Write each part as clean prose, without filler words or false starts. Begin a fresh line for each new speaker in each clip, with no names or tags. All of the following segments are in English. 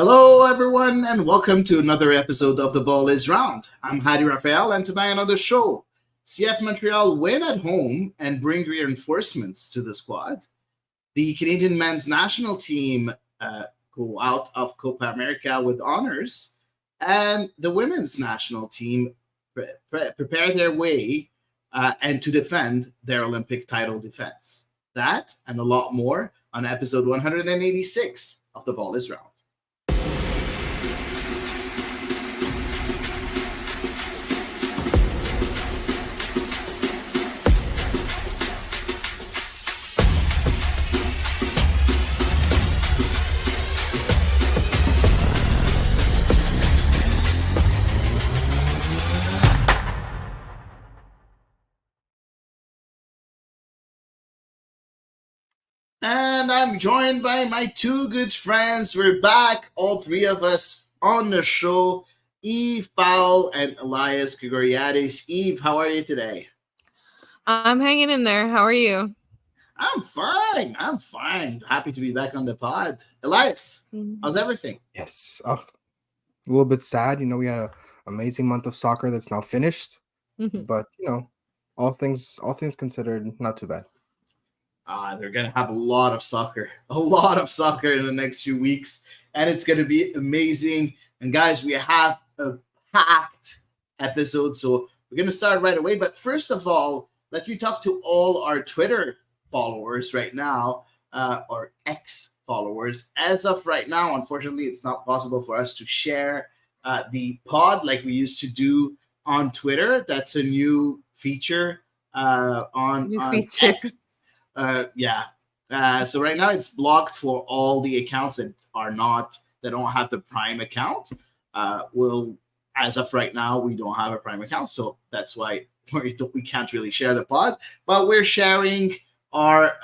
Hello, everyone, and welcome to another episode of The Ball is Round. I'm Hady Raphael, and tonight on the show, CF Montreal win at home and bring reinforcements to the squad. The Canadian men's national team go out of Copa America with honors, and the women's national team prepare their way and to defend their Olympic title defense. That and a lot more on episode 186 of The Ball is Round. And I'm joined by my two good friends. We're back, all three of us on the show. Eve Powell and Elias Grigoriadis. Eve, how are you today?
I'm hanging in there. How are you?
I'm fine. Happy to be back on the pod. Elias, how's everything?
Yes. A little bit sad. We had an amazing month of soccer that's now finished. But, all things considered, not too bad.
They're going to have a lot of soccer in the next few weeks, and it's going to be amazing. And guys, we have a packed episode, so we're going to start right away. But first of all, let me talk to all our Twitter followers right now, or ex-followers. As of right now, unfortunately, it's not possible for us to share the pod like we used to do on Twitter. That's a new feature on X. So right now it's blocked for all the accounts that don't have the Prime account. As of right now, we don't have a Prime account, so that's why we can't really share the pod. But we're sharing our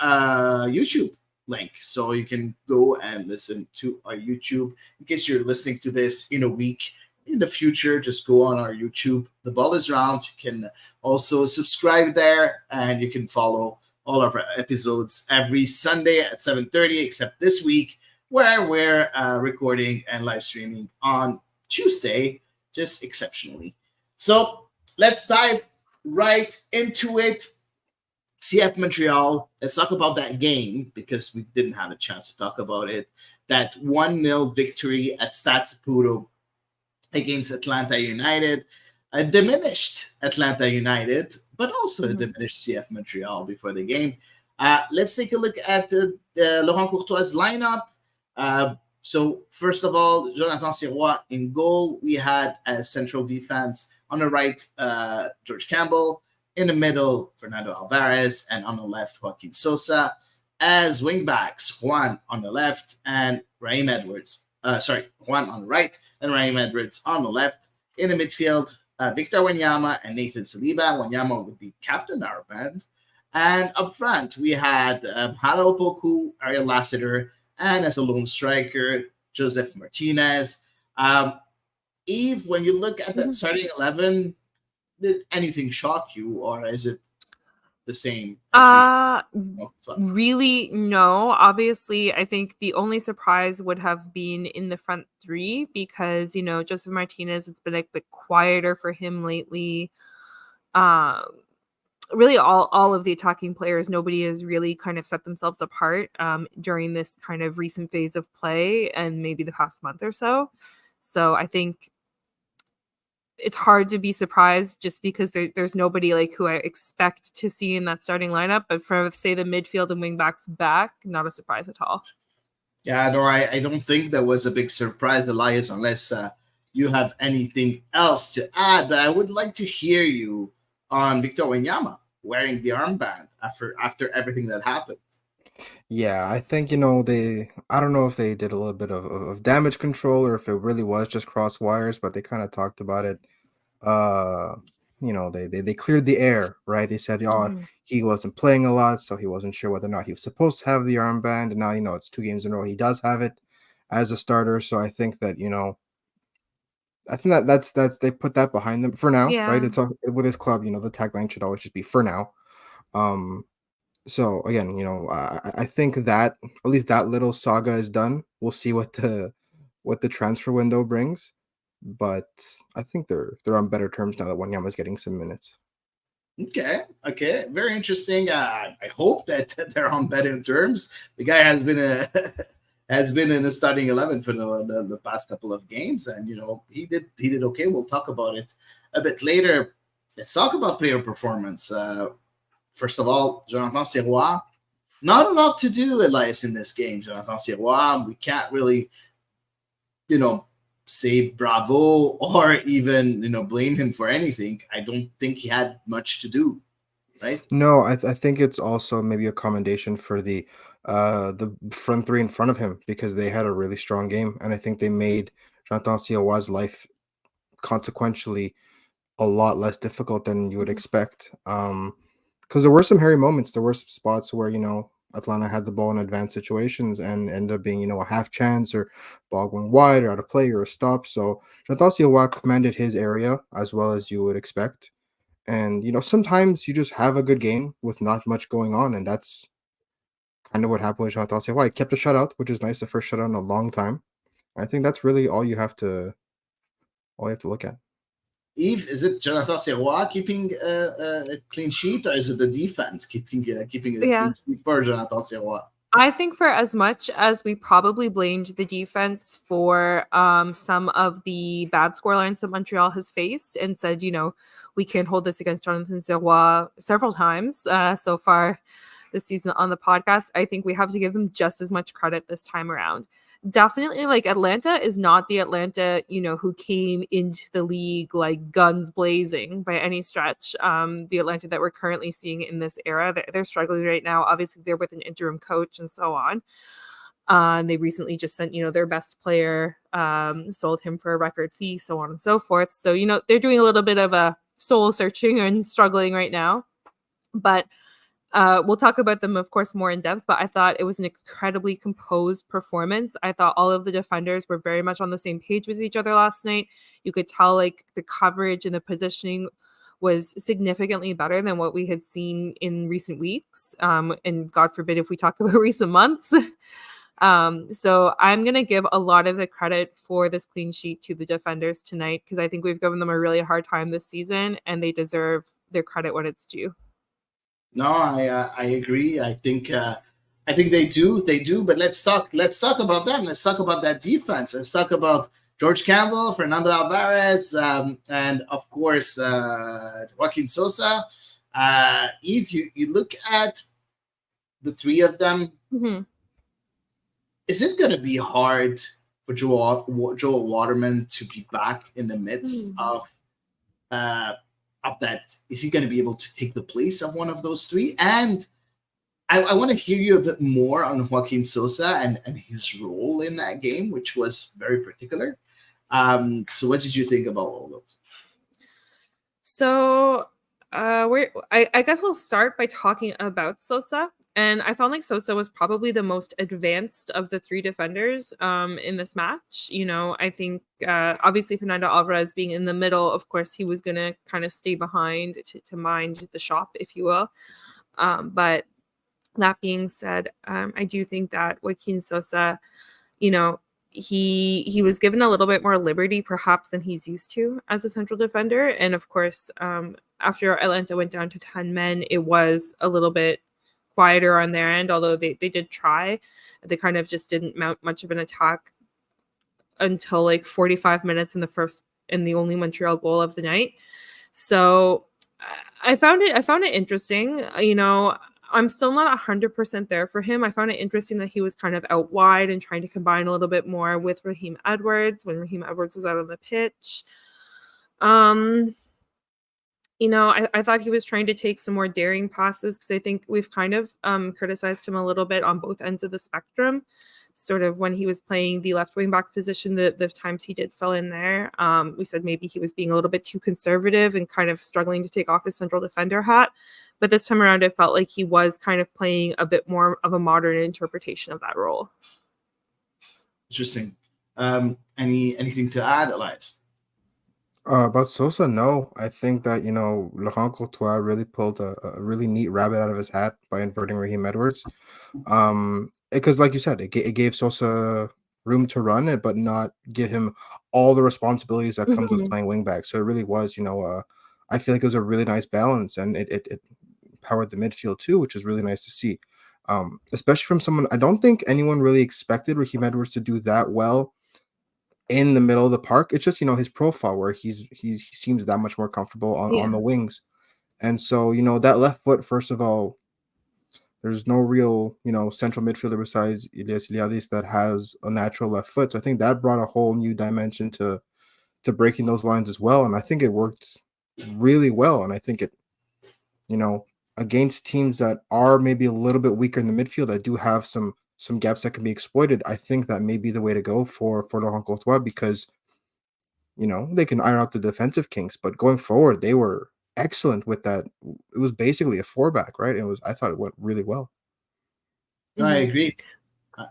YouTube link, so you can go and listen to our YouTube. In case you're listening to this in a week in the future, just go on our YouTube. The Ball is Round. You can also subscribe there, and you can follow all of our episodes every Sunday at 7:30, except this week, where we're recording and live streaming on Tuesday, just exceptionally. So let's dive right into it. CF Montreal, let's talk about that game, because we didn't have a chance to talk about it. That 1-0 victory at Stade Saputo against Atlanta United. A diminished Atlanta United, but also a diminished CF Montreal before the game. Let's take a look at Laurent Courtois' lineup. So first of all, Jonathan Sirois in goal. We had a central defense on the right, George Campbell. In the middle, Fernando Alvarez. And on the left, Joaquin Sosa. As wingbacks, Juan on the left and Raheem Edwards. Juan on the right and Raheem Edwards on the left. In the midfield, Victor Wanyama and Nathan Saliba. Wanyama would be captain armband. And up front, we had Hala Opoku, Ariel Lassiter, and as a lone striker, Joseph Martinez. Eve, when you look at that starting 11, did anything shock you, or is it the same?
Really, no. Obviously, I think the only surprise would have been in the front three, because, Joseph Martinez, it's been a bit quieter for him lately. Really, all of the attacking players, nobody has really kind of set themselves apart during this kind of recent phase of play and maybe the past month or so. So I think it's hard to be surprised, just because there's nobody like who I expect to see in that starting lineup. But for, say, the midfield and wingbacks back, not a surprise at all.
Yeah, no, I don't think that was a big surprise, Elias, unless you have anything else to add. But I would like to hear you on Victor Wanyama wearing the armband after everything that happened.
Yeah, I think, I don't know if they did a little bit of damage control or if it really was just cross wires, but they kind of talked about it. They cleared the air, right? They said, he wasn't playing a lot, so he wasn't sure whether or not he was supposed to have the armband. And now, it's 2 games in a row. He does have it as a starter. So I think that, that's they put that behind them for now, right? It's all, with his club, the tagline should always just be for now. So again, I think that at least that little saga is done. We'll see what what the transfer window brings, but I think they're on better terms now that Wanyama's getting some minutes.
Okay, very interesting. I hope that they're on better terms. The guy has been has been in the starting 11 for the past couple of games, and he did okay. We'll talk about it a bit later. Let's talk about player performance. First of all, Jonathan Sirois, not a lot to do, Elias, in this game. Jonathan Sirois, we can't really, say bravo or even, blame him for anything. I don't think he had much to do, right?
No, I think it's also maybe a commendation for the front three in front of him because they had a really strong game, and I think they made Jonathan Sirois' life consequentially a lot less difficult than you would expect. Because there were some hairy moments. There were some spots where Atlanta had the ball in advanced situations and ended up being a half chance or ball going wide or out of play or a stop. So Jonathan Sirois commanded his area as well as you would expect. And sometimes you just have a good game with not much going on, and that's kind of what happened with Jonathan Sirois. He kept a shutout, which is nice, the first shutout in a long time. I think that's really all you have to look at.
Yves, is it Jonathan Sirois keeping a clean sheet, or is it the defense keeping a clean sheet for Jonathan Sirois?
I think for as much as we probably blamed the defense for some of the bad scorelines that Montreal has faced and said, we can't hold this against Jonathan Sirois several times so far this season on the podcast, I think we have to give them just as much credit this time around. Definitely, Atlanta is not the Atlanta, who came into the league like guns blazing by any stretch. The Atlanta that we're currently seeing in this era, they're struggling right now. Obviously, they're with an interim coach and so on. They recently just sent, their best player, sold him for a record fee, so on and so forth. So, they're doing a little bit of a soul searching and struggling right now. But we'll talk about them, of course, more in depth, but I thought it was an incredibly composed performance. I thought all of the defenders were very much on the same page with each other last night. You could tell the coverage and the positioning was significantly better than what we had seen in recent weeks. And God forbid if we talk about recent months. So I'm going to give a lot of the credit for this clean sheet to the defenders tonight because I think we've given them a really hard time this season and they deserve their credit when it's due.
No, I agree. I think they do. But let's talk about them. Let's talk about that defense. Let's talk about George Campbell, Fernando Alvarez, and of course Joaquin Sosa. If you look at the three of them, is it going to be hard for Joel Waterman to be back in the midst of that? Is he going to be able to take the place of one of those three? And I want to hear you a bit more on Joaquin Sosa and his role in that game, which was very particular. So what did you think about all those?
So I guess we'll start by talking about Sosa. And I found Sosa was probably the most advanced of the three defenders in this match. I think obviously Fernando Alvarez being in the middle, of course, he was going to kind of stay behind to mind the shop, if you will. But that being said, I do think that Joaquin Sosa, he was given a little bit more liberty perhaps than he's used to as a central defender. And of course, after Atlanta went down to 10 men, it was a little bit quieter on their end, although they did try. They kind of just didn't mount much of an attack until 45 minutes in the first and the only Montreal goal of the night. So I found it interesting. I'm still not 100% there for him. I found it interesting that he was kind of out wide and trying to combine a little bit more with Raheem Edwards when Raheem Edwards was out on the pitch. I thought he was trying to take some more daring passes because I think we've kind of criticized him a little bit on both ends of the spectrum. Sort of when he was playing the left wing back position, the times he did fill in there, we said maybe he was being a little bit too conservative and kind of struggling to take off his central defender hat. But this time around, it felt like he was kind of playing a bit more of a modern interpretation of that role.
Interesting. Anything to add, Elias?
About Sosa, no. I think that, Laurent Courtois really pulled a really neat rabbit out of his hat by inverting Raheem Edwards. Because like you said, it gave Sosa room to run it, but not give him all the responsibilities that comes with
Mhm.
playing wing back. So it really was, I feel like it was a really nice balance, and it powered the midfield too, which is really nice to see. Especially from someone I don't think anyone really expected Raheem Edwards to do that well in the middle of the park. It's just his profile where he seems that much more comfortable on
Yeah.
the wings, and so that left foot. First of all, there's no real central midfielder besides Elias and Hady that has a natural left foot. So I think that brought a whole new dimension to breaking those lines as well, and I think it worked really well. And I think it you know, against teams that are maybe a little bit weaker in the midfield that do have some gaps that can be exploited, I think that may be the way to go for Laurent Courtois because they can iron out the defensive kinks, but going forward, they were excellent with that. It was basically a four back, right? I thought it went really well.
No, I
Mhm.
agree.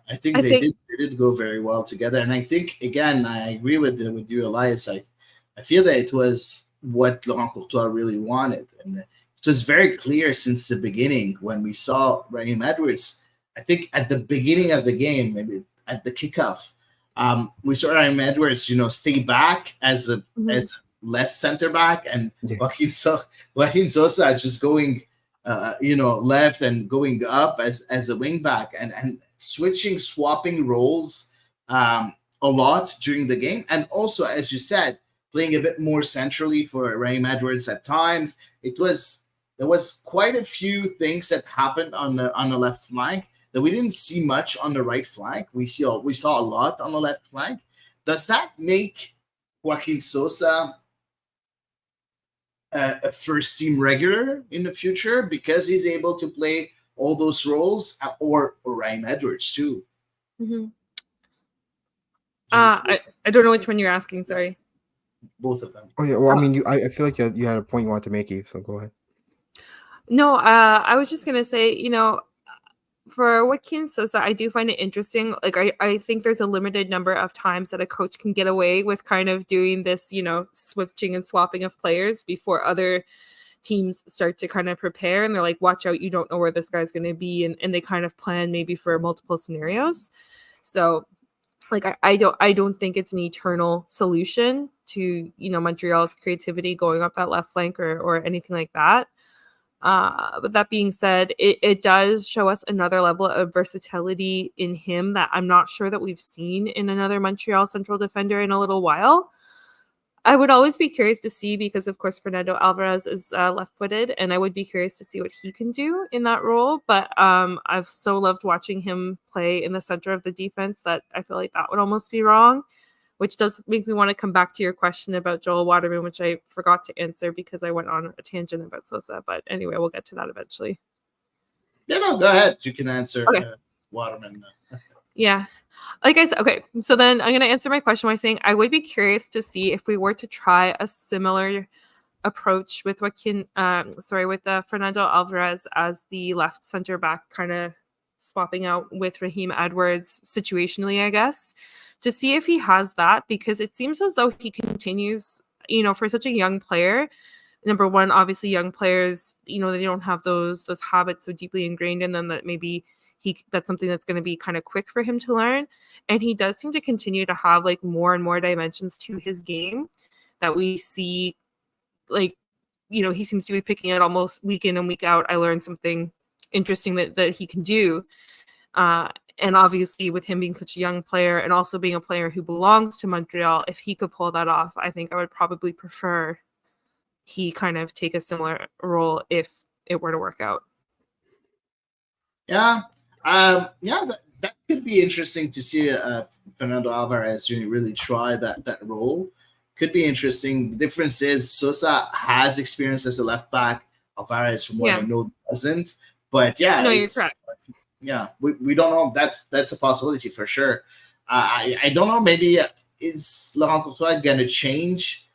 I think
I think
they did go very well together, and I think again I agree with you, Elias. I feel that it was what Laurent Courtois really wanted, and it was very clear since the beginning when we saw Raheem Edwards. I think at the beginning of the game, maybe at the kickoff, we saw Raheem Edwards, stay back
Mhm.
as left center back, and
Yeah.
Joaquin Sosa just going left and going up as a wing back and swapping roles a lot during the game. And also, as you said, playing a bit more centrally for Raheem Edwards at times. There was quite a few things that happened on the left flank that we didn't see much on the right flank. We saw a lot on the left flank. Does that make Joaquin Sosa a first team regular in the future because he's able to play all those roles, or Ryan Edwards too?
Mhm.
Do you feel
I don't know which one you're asking. Sorry.
both of them?
Oh yeah. Well, I
Uh,
mean, I feel like you had a point you wanted to make, Eve. So go ahead.
no, I was just gonna say, for Joaquin Sosa, I do find it interesting. Like, I think there's a limited number of times that a coach can get away with kind of doing this, switching and swapping of players before other teams start to kind of prepare. And they're like, watch out, you don't know where this guy's going to be. And they kind of plan maybe for multiple scenarios. So, like, I don't think it's an eternal solution to, Montreal's creativity going up that left flank or anything like that. But that being said, it does show us another level of versatility in him that I'm not sure that we've seen in another Montreal central defender in a little while. I would always be curious to see because, of course, Fernando Alvarez is left-footed, and I would be curious to see what he can do in that role. But I've so loved watching him play in the center of the defense that I feel like that would almost be wrong, which does make me want to come back to your question about Joel Waterman, which I forgot to answer because I went on a tangent about Sosa. But anyway, we'll get to that eventually.
Yeah, no, go ahead. You can answer
Okay.
Waterman.
Yeah. Like I said, okay. So then I'm going to answer my question by saying I would be curious to see if we were to try a similar approach with Fernando Alvarez as the left center back, kind of swapping out with Raheem Edwards situationally, I guess, to see if he has that, because it seems as though he continues, for such a young player. Number one, obviously young players, they don't have those habits so deeply ingrained in them that maybe that's something that's going to be kind of quick for him to learn. And he does seem to continue to have like more and more dimensions to his game that we see, like, he seems to be picking it almost week in and week out. I learned something interesting that he can do. And obviously with him being such a young player and also being a player who belongs to Montreal, if he could pull that off, I think I would probably prefer he kind of take a similar role if it were to work out.
Yeah, that could be interesting to see Fernando Alvarez really try that role. Could be interesting. The difference is Sosa has experience as a left back. Alvarez, from what I
Yeah.
know, doesn't. But yeah,
No, you're correct.
Yeah, we don't know. That's a possibility for sure. I don't know. Maybe is Laurent Courtois gonna change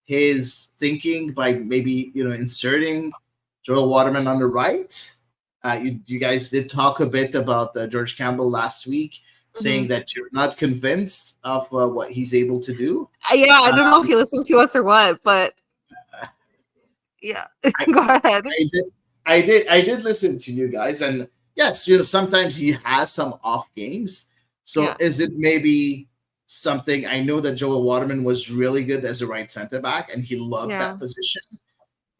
his thinking by maybe inserting Joel Waterman on the right? You guys did talk a bit about George Campbell last week, saying that you're not convinced of what he's able to do.
Yeah, I don't know if he listened to us or what, but yeah, go ahead.
I did listen to you guys, and yes, sometimes he has some off games. So is it maybe something? I know that Joel Waterman was really good as a right center back, and he loved that position.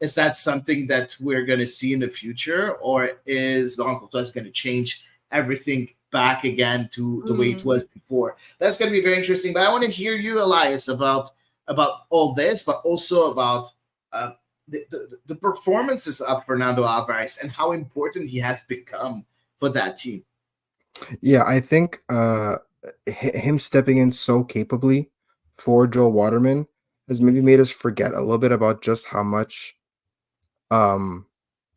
Is that something that we're going to see in the future, or is Laurent Courtois going to change everything back again to the way it was before? That's going to be very interesting. But I want to hear you, Elias, about all this, but also about the performances of Fernando Alvarez and how important he has become for that team.
Yeah, I think him stepping in so capably for Joel Waterman has maybe made us forget a little bit about just how much Joel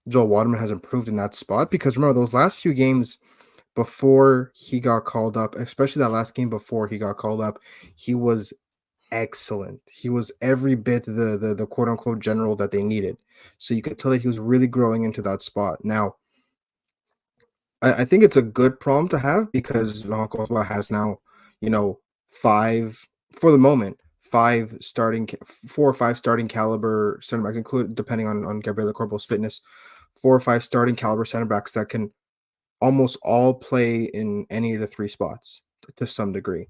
Waterman has improved in that spot. Because remember, those last few games before he got called up, especially that last game before he got called up, he was excellent. He was every bit the quote unquote general that they needed. So you could tell that he was really growing into that spot. Now, I think it's a good problem to have because Laurent Courtois has now, five for the moment, five starting, 4 or 5 starting caliber center backs, including depending on Gabriel Corbo's fitness, 4 or 5 starting caliber center backs that can almost all play in any of the 3 spots to some degree.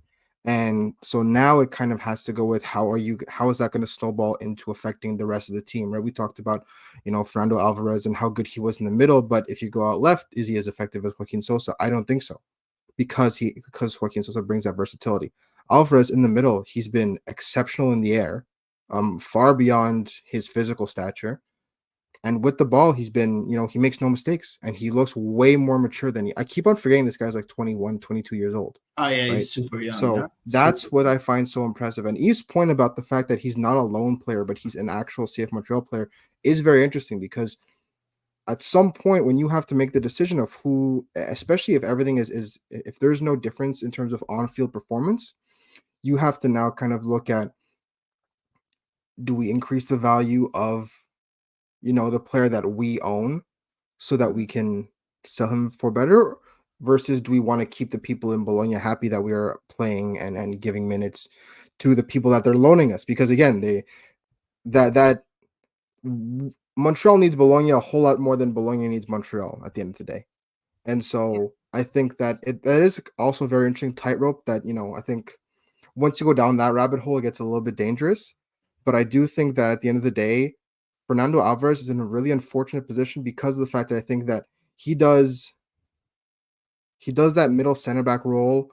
And so now it kind of has to go with how is that going to snowball into affecting the rest of the team, right? We talked about, Fernando Alvarez and how good he was in the middle, but if you go out left, is he as effective as Joaquin Sosa? I don't think so, because Joaquin Sosa brings that versatility. Alvarez in the middle, he's been exceptional in the air, far beyond his physical stature. And with the ball, he's been, he makes no mistakes, and he looks way more mature than I keep on forgetting this guy's like 21, 22 years old.
Oh, yeah,
right?
he's super young.
So that's what I find so impressive. And Eve's point about the fact that he's not a lone player, but he's an actual CF Montreal player is very interesting, because at some point when you have to make the decision of who, especially if everything is if there's no difference in terms of on-field performance, you have to now kind of look at, do we increase the value of the player that we own so that we can sell him for better, versus do we want to keep the people in Bologna happy that we are playing and giving minutes to the people that they're loaning us? Because again, Montreal needs Bologna a whole lot more than Bologna needs Montreal at the end of the day. And so I think that that is also a very interesting tightrope that, I think once you go down that rabbit hole, it gets a little bit dangerous. But I do think that at the end of the day, Fernando Alvarez is in a really unfortunate position because of the fact that I think that he does that middle center back role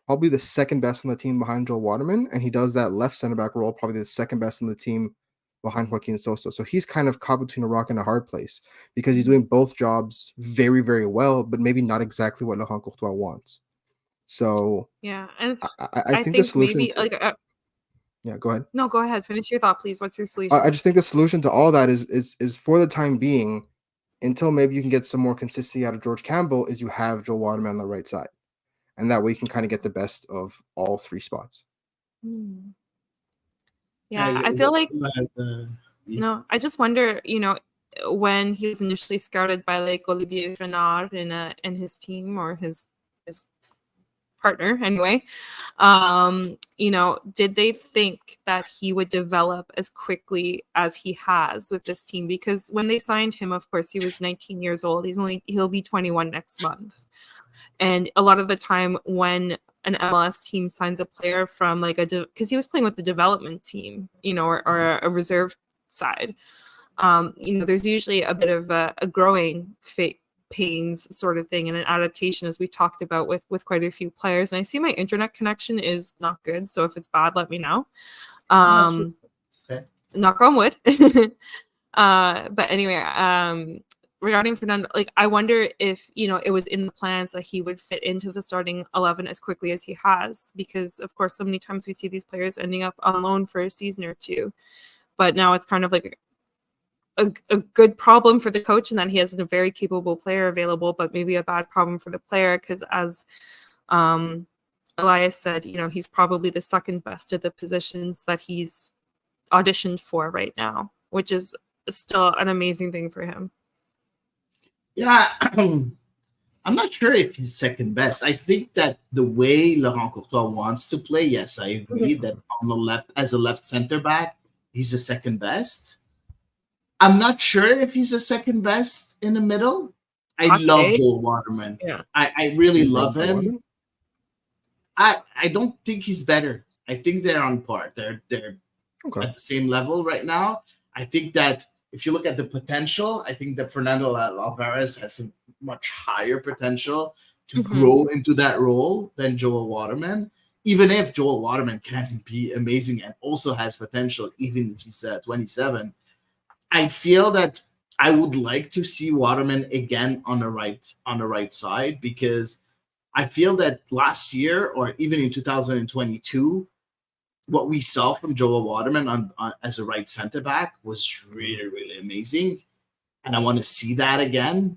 probably the second best on the team behind Joel Waterman, and he does that left center back role probably the second best on the team behind Joaquin Sosa. So he's kind of caught between a rock and a hard place because he's doing both jobs very, very well, but maybe not exactly what Laurent Courtois wants. So
yeah, and
I think the solution
maybe
yeah, go ahead.
No, go ahead. Finish your thought, please. What's your solution?
I just think the solution to all that is for the time being, until maybe you can get some more consistency out of George Campbell, is you have Joel Waterman on the right side. And that way you can kind of get the best of all 3 spots.
Yeah, I feel like no, I just wonder, when he was initially scouted by like Olivier Renard in his team, or his partner anyway, did they think that he would develop as quickly as he has with this team? Because when they signed him, of course, he was 19 years old. He'll be 21 next month. And a lot of the time when an MLS team signs a player from like because he was playing with the development team, or a reserve side, there's usually a bit of a growing pains sort of thing and an adaptation, as we talked about with quite a few players. And I see my internet connection is not good, so if it's bad, let me know.
Okay.
Knock on wood. But anyway, regarding Fernando, like I wonder if it was in the plans that he would fit into the starting 11 as quickly as he has, because of course so many times we see these players ending up on loan for a season or two, but now it's kind of like a good problem for the coach, and that he has a very capable player available, but maybe a bad problem for the player, because as Elias said, he's probably the second best at the positions that he's auditioned for right now, which is still an amazing thing for him.
Yeah, I'm not sure if he's second best. I think that the way Laurent Courtois wants to play, yes, I agree that on the left, as a left center back, he's the second best. I'm not sure if he's the second best in the middle. I love Joel Waterman.
Yeah.
I really love him. I don't think he's better. I think they're on par. They're
Okay.
at the same level right now. I think that if you look at the potential, I think that Fernando Alvarez has a much higher potential to
Mhm.
grow into that role than Joel Waterman. Even if Joel Waterman can be amazing and also has potential, even if he's 27, I feel that I would like to see Waterman again on the right side, because I feel that last year or even in 2022, what we saw from Joel Waterman on as a right center back was really, really amazing. And I want to see that again.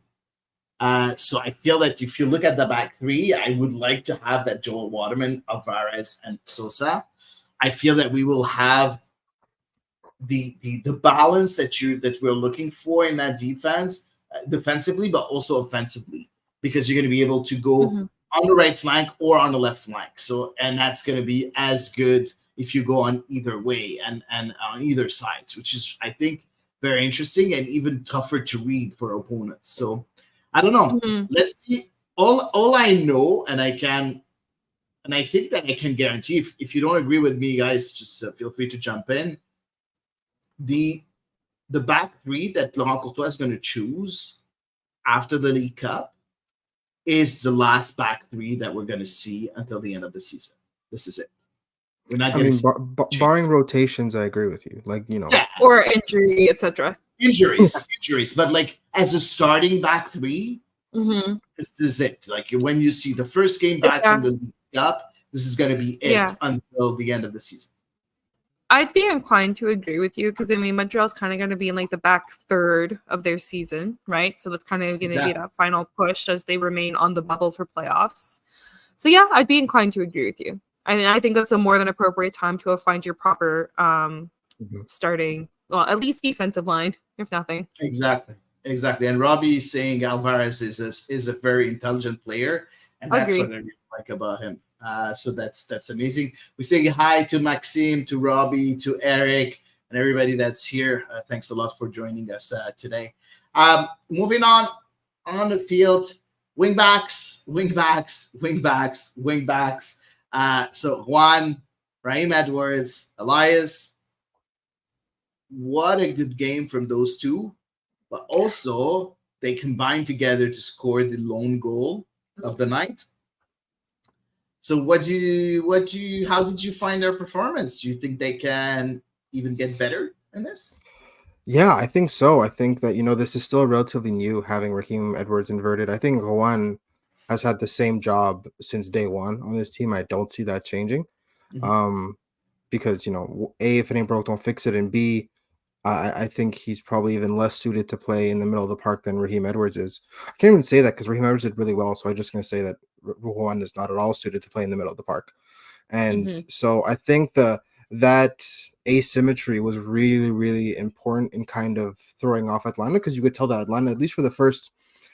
So I feel that if you look at the back three, I would like to have that Joel Waterman, Alvarez, and Sosa. I feel that we will have the balance that we're looking for in that defense, defensively, but also offensively, because you're going to be able to go
Mhm.
on the right flank or on the left flank. So, and that's going to be as good if you go on either way and on either sides, which is, I think, very interesting and even tougher to read for opponents. So I don't know.
Mhm.
Let's see. All I know, and I think that I can guarantee, if you don't agree with me, guys, just feel free to jump in. The back three that Laurent Courtois is going to choose after the League Cup is the last back three that we're going to see until the end of the season. This is it. We're not
I
going to
mean,
see
barring rotations, I agree with you. Like,
yeah,
Or injury, etc.
injuries, but like as a starting back three,
Mm-hmm.
this is it. Like when you see the first game back
Yeah.
from the League Cup, this is going to be it
Yeah.
until the end of the season.
I'd be inclined to agree with you because I mean Montreal's kind of going to be in like the back third of their season, right? So that's kind of going to
Exactly.
be that final push as they remain on the bubble for playoffs. So yeah, I'd be inclined to agree with you. I think that's a more than appropriate time to find your proper starting, well, at least defensive line, if nothing.
Exactly. And Robbie is saying Alvarez is a very intelligent player, and that's
Agree.
what I really like about him. So that's amazing. We say hi to Maxime, to Robbie, to Eric, and everybody that's here. Thanks a lot for joining us today. Moving on the field, wingbacks. So Juan, Raheem Edwards, Elias. What a good game from those two. But also they combined together to score the lone goal of the night. So how did you find their performance? Do you think they can even get better in this?
Yeah, I think so. I think that, this is still relatively new having Raheem Edwards inverted. I think Juan has had the same job since day one on this team. I don't see that changing.
Mhm.
Because, A, if it ain't broke, don't fix it. And B, I think he's probably even less suited to play in the middle of the park than Raheem Edwards is. I can't even say that because Raheem Edwards did really well. So I'm just going to say that Juan is not at all suited to play in the middle of the park. And
Mm-hmm.
so I think that asymmetry was really, really important in kind of throwing off Atlanta, because you could tell that Atlanta, at least for the first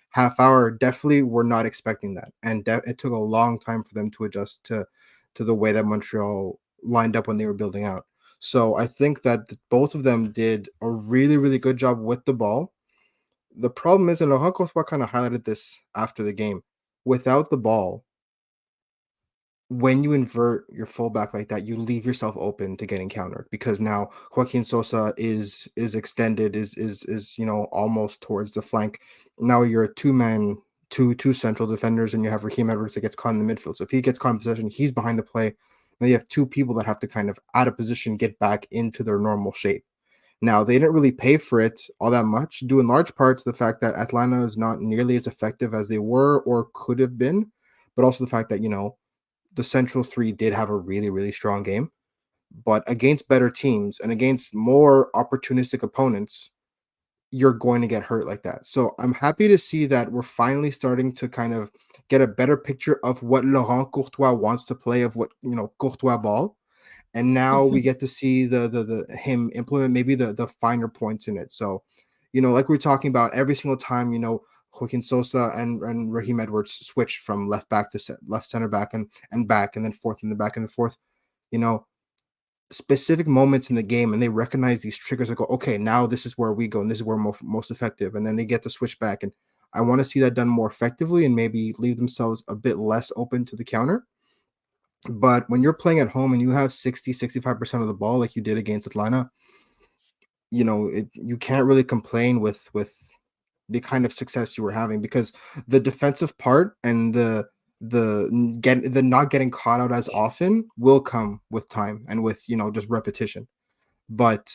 half hour, definitely were not expecting that. And it took a long time for them to adjust to the way that Montreal lined up when they were building out. So I think that both of them did a really, really good job with the ball. The problem is, and Laurent Courtois kind of highlighted this after the game, without the ball, when you invert your fullback like that, you leave yourself open to getting countered, because now Joaquin Sosa is extended, is almost towards the flank. Now you're a two-man, two central defenders, and you have Raheem Edwards that gets caught in the midfield. So if he gets caught in possession, he's behind the play. Now you have two people that have to kind of out of position get back into their normal shape. Now they didn't really pay for it all that much, due in large part to the fact that Atlanta is not nearly as effective as they were or could have been, but also the fact that the Central Three did have a really, really strong game, but against better teams and against more opportunistic opponents, you're going to get hurt like that. So I'm happy to see that we're finally starting to kind of get a better picture of what Laurent Courtois wants to play, of what Courtois ball. And now we get to see the him implement maybe the finer points in it. So, like we are talking about, every single time, Joaquin Sosa and Raheem Edwards switched from left back to left center back and back, and then forth in the back and the forth, you know, specific moments in the game, and they recognize these triggers and go, okay, now this is where we go and this is where most effective, and then they get to switch back. And I want to see that done more effectively and maybe leave themselves a bit less open to the counter. But when you're playing at home and you have 60-65% of the ball like you did against Atlanta, you can't really complain with the kind of success you were having, because the defensive part and the not getting caught out as often will come with time and with just repetition. But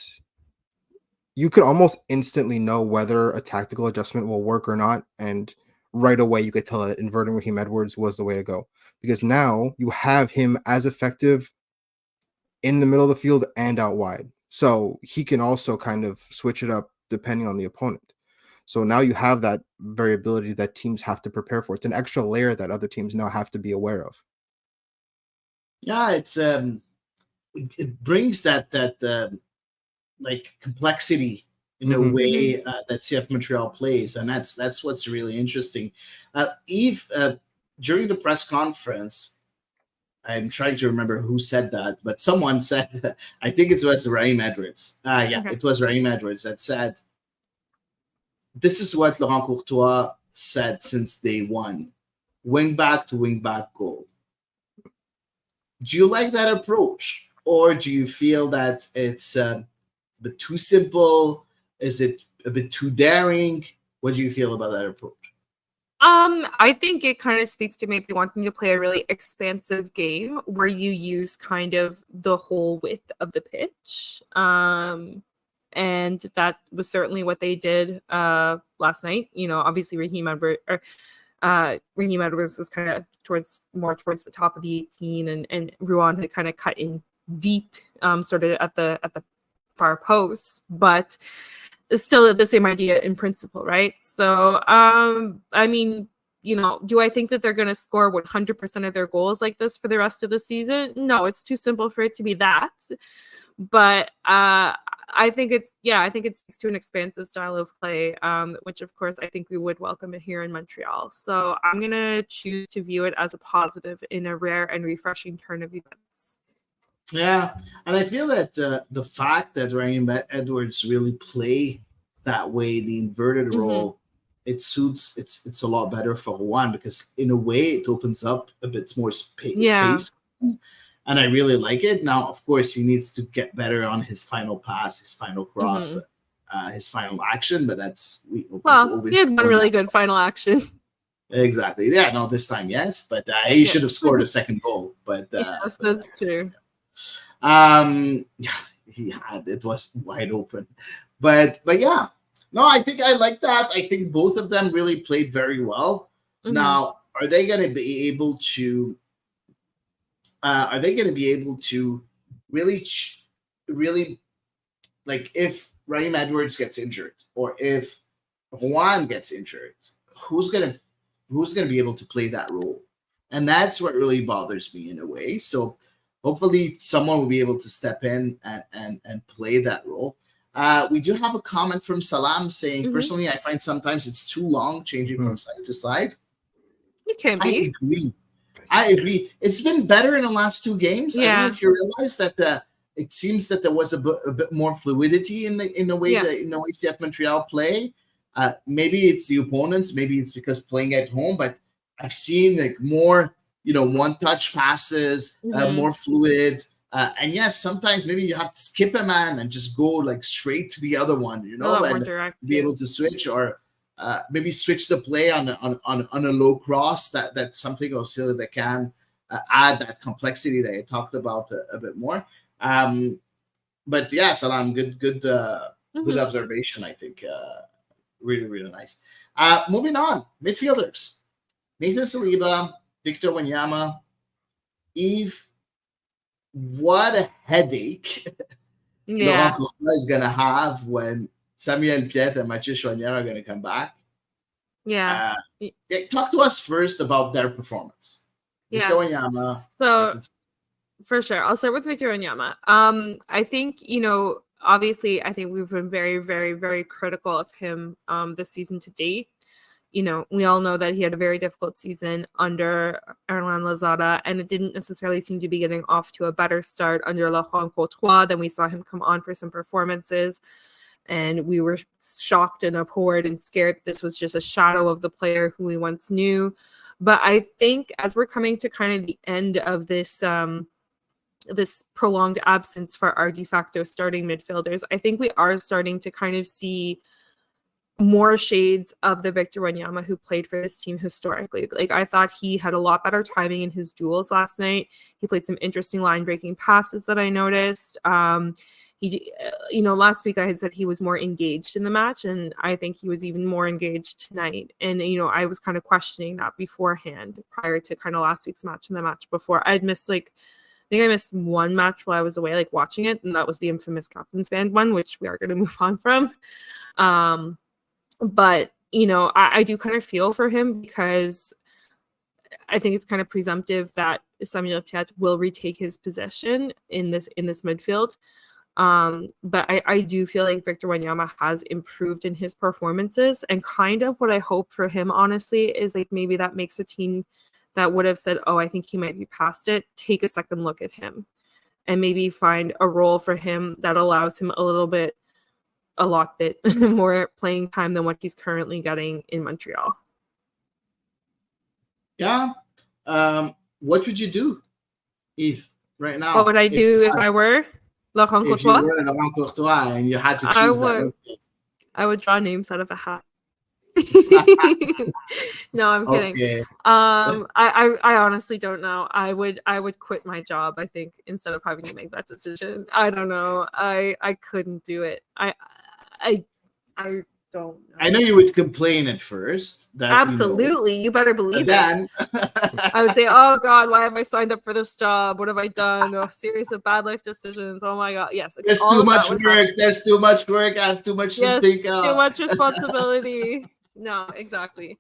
you could almost instantly know whether a tactical adjustment will work or not, and right away you could tell that inverting Raheem Edwards was the way to go, because now you have him as effective in the middle of the field and out wide. So he can also kind of switch it up depending on the opponent. So now you have that variability that teams have to prepare for. It's an extra layer that other teams now have to be aware of.
Yeah, it brings that like complexity in a way that CF Montreal plays, and that's what's really interesting. Eve, during the press conference, I'm trying to remember who said that, but someone said, I think it was Raheem Edwards. It was Raheem Edwards that said, this is what Laurent Courtois said since day one: wing back to wing back goal. Do you like that approach, or do you feel that it's a bit too simple? Is it a bit too daring? What do you feel about that approach?
I think it kind of speaks to maybe wanting to play a really expansive game where you use kind of the whole width of the pitch. And that was certainly what they did last night. Obviously Raheem Edwards was kind of towards the top of the 18, and Ruan had kind of cut in deep, sort of at the far post, but it's still the same idea in principle, right? So, I mean, do I think that they're going to score 100% of their goals like this for the rest of the season? No, it's too simple for it to be that. But I think it's to an expansive style of play, which of course I think we would welcome it here in Montreal. So I'm going to choose to view it as a positive in a rare and refreshing turn of events.
Yeah, and I feel that the fact that Raheem Edwards really play that way, the inverted role, it suits. It's a lot better for Juan, because in a way it opens up a bit more space, and I really like it. Now, of course, he needs to get better on his final pass, his final cross, his final action. But he had
one really good final action.
Exactly. Yeah. No, this time, yes, but he should have scored a second goal. But
yes, that's true.
It was wide open, but yeah, no, I think I like that. I think both of them really played very well. Now, are they going to be able to really, like, if Raheem Edwards gets injured or if Juan gets injured, who's gonna be able to play that role? And that's what really bothers me in a way. So hopefully someone will be able to step in and play that role. We do have a comment from Salam saying, personally, I find sometimes it's too long changing from side to side.
It can be.
I agree. It's been better in the last two games. I don't know if you realize that it seems that there was a bit more fluidity in the way that CF Montreal play. Maybe it's the opponents. Maybe it's because playing at home. But I've seen like more one-touch passes, more fluid. And yes, sometimes maybe you have to skip a man and just go like straight to the other one, and be able to switch, or maybe switch the play on a low cross. That's something also that can add that complexity that I talked about a bit more. But yeah, Salam, good observation. I think really, really nice. Moving on, midfielders: Nathan Saliba, Victor Wanyama. Eve, what a headache Laurent Courtois is going to have when Samuel Piet and Mathieu Choinière are going to come back.
Yeah.
Talk to us first about their performance.
Victor Wanyama. So, for sure, I'll start with Victor Wanyama. I think, obviously, I think we've been very, very, very critical of him this season to date. We all know that he had a very difficult season under Erlan Lozada, and it didn't necessarily seem to be getting off to a better start under Laurent Courtois. Then we saw him come on for some performances, and we were shocked and abhorred and scared this was just a shadow of the player who we once knew. But I think as we're coming to kind of the end of this this prolonged absence for our de facto starting midfielders, I think we are starting to kind of see more shades of the Victor Wanyama who played for this team historically. Like, I thought he had a lot better timing in his duels last night. He played some interesting line breaking passes that I noticed. He, last week I had said he was more engaged in the match, and I think he was even more engaged tonight. And, I was kind of questioning that beforehand prior to kind of last week's match and the match before. I think I missed one match while I was away, like watching it, and that was the infamous Captain's Band one, which we are going to move on from. But, I do kind of feel for him because I think it's kind of presumptive that Samuel Piet will retake his position in this midfield. But I do feel like Victor Wanyama has improved in his performances, and kind of what I hope for him, honestly, is like maybe that makes a team that would have said, oh, I think he might be past it, take a second look at him and maybe find a role for him that allows him a lot bit more playing time than what he's currently getting in Montreal.
Yeah. What would you do, Eve, right now?
What would I do if I were Laurent
If you
Courtois?
were Laurent Courtois and you had to choose that?
I would draw names out of a hat. No, I'm kidding.
Okay.
I honestly don't know. I would quit my job, I think, instead of having to make that decision. I don't know. I couldn't do it. I don't know.
I know you would complain at first.
Absolutely. You better believe
it.
I would say, oh God, why have I signed up for this job? What have I done? Oh, series of bad life decisions. Oh my God. Yes.
There's too much work. There's too much work. I have too much to think of.
Too much responsibility. No, exactly.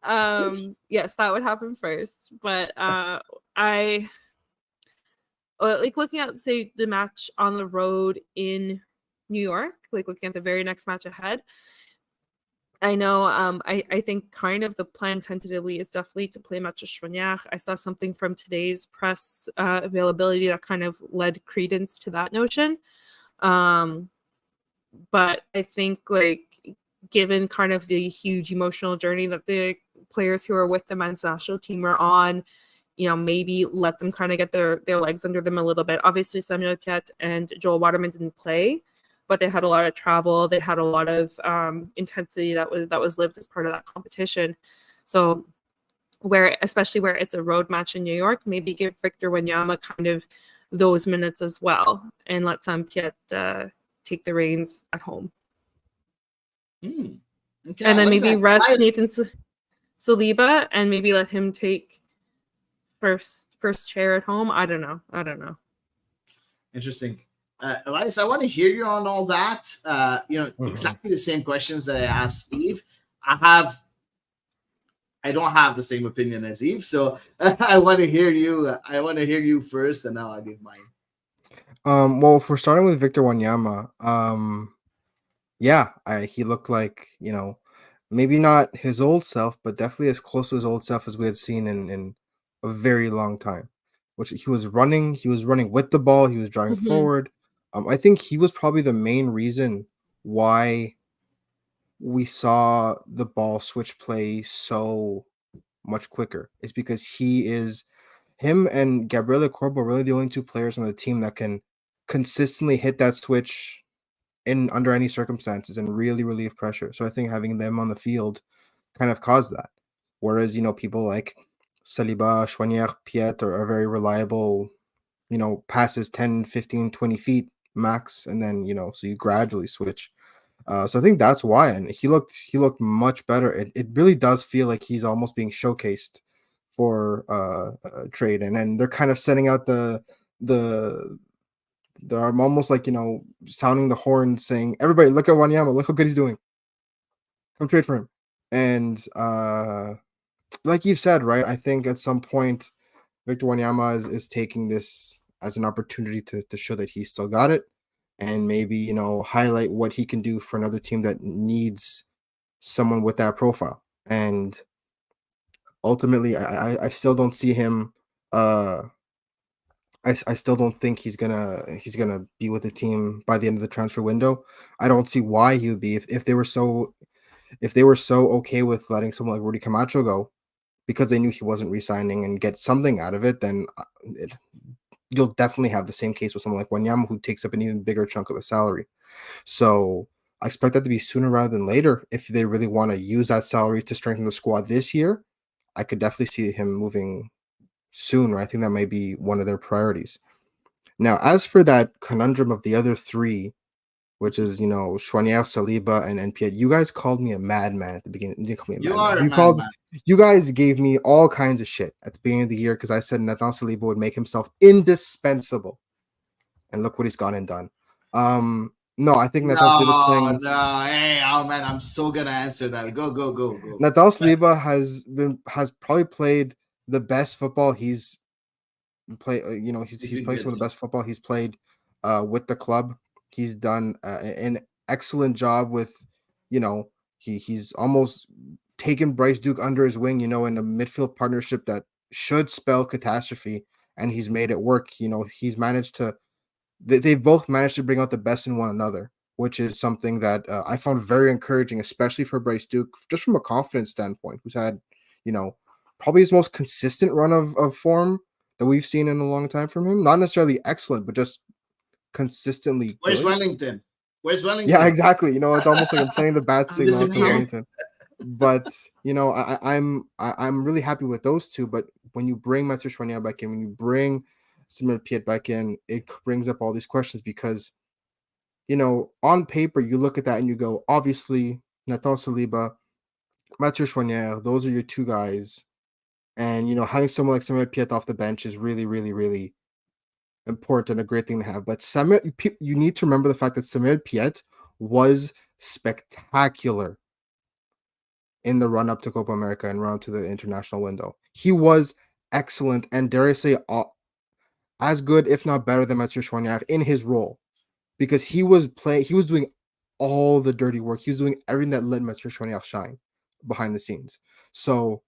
Yes, that would happen first. But like looking at, say, the match on the road in New York, like looking at the very next match ahead, I know I think kind of the plan tentatively is definitely to play Match Choignard. I saw something from today's press availability that kind of led credence to that notion. But I think, like, given kind of the huge emotional journey that the players who are with the men's national team are on, maybe let them kind of get their legs under them a little bit. Obviously, Samuel Piet and Joel Waterman didn't play, but they had a lot of travel. They had a lot of intensity that was lived as part of that competition. So especially where it's a road match in New York, maybe give Victor Wanyama kind of those minutes as well, and let Sam Piet take the reins at home.
Okay,
and then maybe rest Nathan Saliba and maybe let him take first chair at home. I don't know. Interesting.
Elias, I want to hear you on all that. Exactly the same questions that I asked Steve. I don't have the same opinion as Eve, so I want to hear you. I want to hear you first, and now I'll give mine.
Well, if we're starting with Victor Wanyama, he looked like, maybe not his old self, but definitely as close to his old self as we had seen in a very long time. Which he was running with the ball, he was driving forward. I think he was probably the main reason why we saw the ball switch play so much quicker. It's because him and Gabriele Corbo are really the only two players on the team that can consistently hit that switch in under any circumstances and really relieve pressure. So I think having them on the field kind of caused that. Whereas, people like Saliba, Choignard, Piet are very reliable, passes 10, 15, 20 feet max. And then, so you gradually switch. So I think that's why. And he looked much better. It really does feel like he's almost being showcased for trade. And then they're kind of setting out they're almost like, sounding the horn saying, everybody, look at Wanyama, look how good he's doing. Come trade for him. And like you've said, right, I think at some point, Victor Wanyama is taking this as an opportunity to show that he still got it. And maybe, highlight what he can do for another team that needs someone with that profile. And ultimately, I still don't see him I still don't think he's gonna be with the team by the end of the transfer window. I don't see why he would be if they were so okay with letting someone like Rudy Camacho go, because they knew he wasn't re-signing and get something out of it, then you'll definitely have the same case with someone like Wanyama, who takes up an even bigger chunk of the salary. So I expect that to be sooner rather than later. If they really want to use that salary to strengthen the squad this year, I could definitely see him moving sooner. I think that might be one of their priorities. Now, as for that conundrum of the other three, which is, Choinière, Saliba, and Piet, you guys called me a madman at the beginning. You didn't call me a
You
madman.
are a madman.
You guys gave me all kinds of shit at the beginning of the year because I said Nathan Saliba would make himself indispensable. And look what he's gone and done. No, I think Nathan Saliba's playing.
No, hey, oh man, I'm so gonna answer that. Go.
Nathan Saliba has probably played the best football he's played. He's played some of the best football he's played with the club. He's done an excellent job with, he's almost taken Bryce Duke under his wing, in a midfield partnership that should spell catastrophe, and he's made it work. He's managed to. They've both managed to bring out the best in one another, which is something that I found very encouraging, especially for Bryce Duke, just from a confidence standpoint, who's had, probably his most consistent run of form that we've seen in a long time from him. Not necessarily excellent, but just consistently
Where's
good.
Wellington?
Yeah, exactly. It's almost like I'm sending the bad signal to
disappeared.
Wellington. But I'm really happy with those two. But when you bring Mathieu Choinière back in, when you bring Samuel Piet back in, it brings up all these questions because, on paper, you look at that and you go, obviously, Nathan Saliba, Mathieu Choinière, those are your two guys. And, having someone like Samuel Piet off the bench is really, really, really important and a great thing to have. But you need to remember the fact that Samuel Piet was spectacular in the run-up to Copa America and run-up to the international window. He was excellent and, dare I say, as good, if not better, than Mathieu Choinière in his role, because he was doing all the dirty work. He was doing everything that let Mathieu Choinière shine behind the scenes. So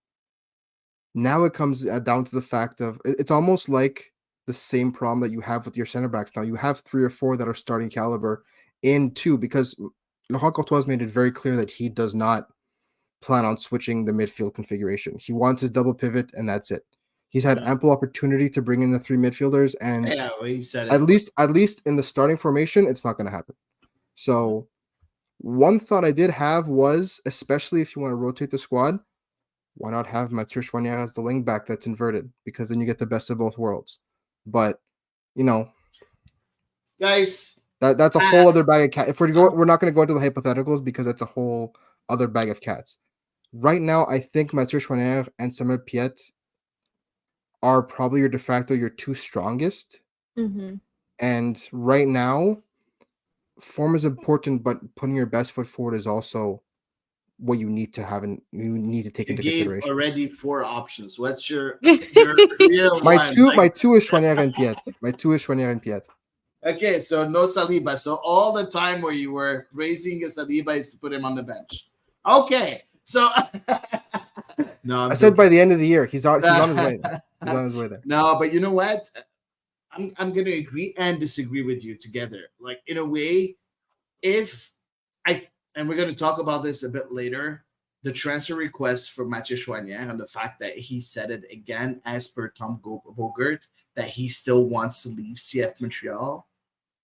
now it comes down to the fact of it's almost like the same problem that you have with your center backs. Now you have 3 or 4 that are starting caliber in 2, because Laurent Courtois has made it very clear that he does not plan on switching the midfield configuration. He wants his double pivot, and that's it. He's had ample opportunity to bring in the 3 midfielders, and
he said it.
at least in the starting formation, it's not going to happen. So one thought I did have was, especially if you want to rotate the squad, why not have Mathieu Choinière as the wing back that's inverted? Because then you get the best of both worlds. But,
guys,
that's a whole other bag of cats. If we're not going to go into the hypotheticals because that's a whole other bag of cats. Right now, I think Mathieu Choinière and Samuel Piet are probably your de facto, your 2 strongest.
Mm-hmm.
And right now, form is important, but putting your best foot forward is also what you need to have, and you need to take into consideration.
Already 4 options. What's your real
my
one?
My two is Choinière and Piet. My 2 is Choinière and Piet.
Okay, so no Saliba. So all the time where you were praising Saliba is to put him on the bench. Okay, so no,
I said by the end of the year, he's on his way. He's on his way there.
No, but you know what? I'm gonna agree and disagree with you together. Like, in a way, and we're gonna talk about this a bit later, the transfer request for Mathieu Choinière and the fact that he said it again, as per Tom Bogert, that he still wants to leave CF Montreal.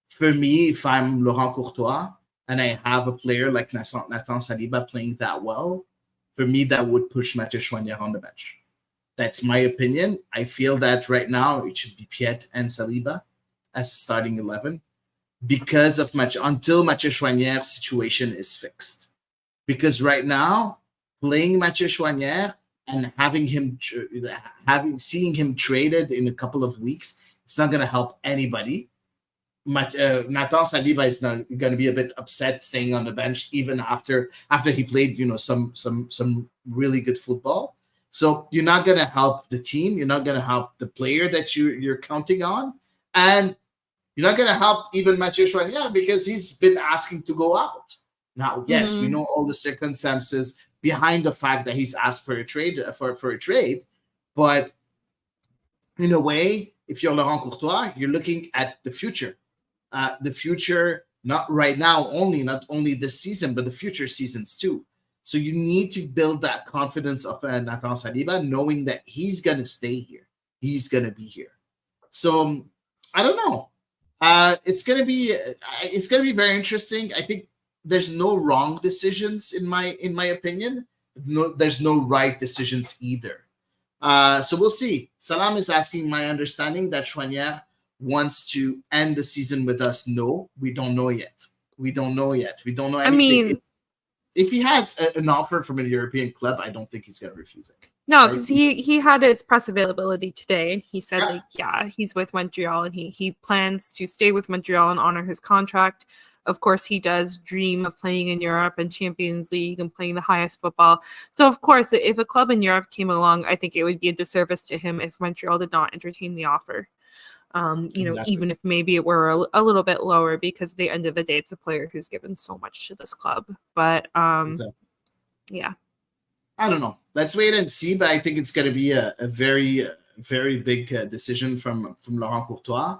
For me, if I'm Laurent Courtois and I have a player like Nathan Saliba playing that well, for me, that would push Mathieu Choinière on the bench. That's my opinion. I feel that right now it should be Piet and Saliba as starting 11 because of until Mathieu Choinière's situation is fixed. Because right now, playing Mathieu Choinière and seeing him traded in a couple of weeks, it's not going to help anybody. Nathan Saliba is not going to be a bit upset staying on the bench even after he played, some really good football. So you're not going to help the team. You're not going to help the player that you're counting on, and you're not going to help even Mathieu Choinière because he's been asking to go out. Now, yes, we know all the circumstances behind the fact that he's asked for a trade for a trade, but in a way, if you're Laurent Courtois, you're looking at the future. The future, not right now only, not only this season, but the future seasons too. So you need to build that confidence of Nathan Saliba, knowing that he's going to stay here. He's going to be here. So I don't know. It's going to be very interesting. I think there's no wrong decisions in my opinion. No, there's no right decisions either. So we'll see. Salam is asking my understanding that Chouanier wants to end the season with us. No, we don't know yet. We don't know anything.
I mean,
if he has an offer from a European club, I don't think he's going to refuse it.
no, because he had his press availability today, and he said he's with Montreal, and he plans to stay with Montreal and honor his contract. Of course, he does dream of playing in Europe and Champions League and playing the highest football. So, of course, if a club in Europe came along, I think it would be a disservice to him if Montreal did not entertain the offer. Exactly. Even if maybe it were a little bit lower, because at the end of the day, it's a player who's given so much to this club. But
exactly.
Yeah.
I don't know. Let's wait and see. But I think it's going to be a very, very big decision from Laurent Courtois.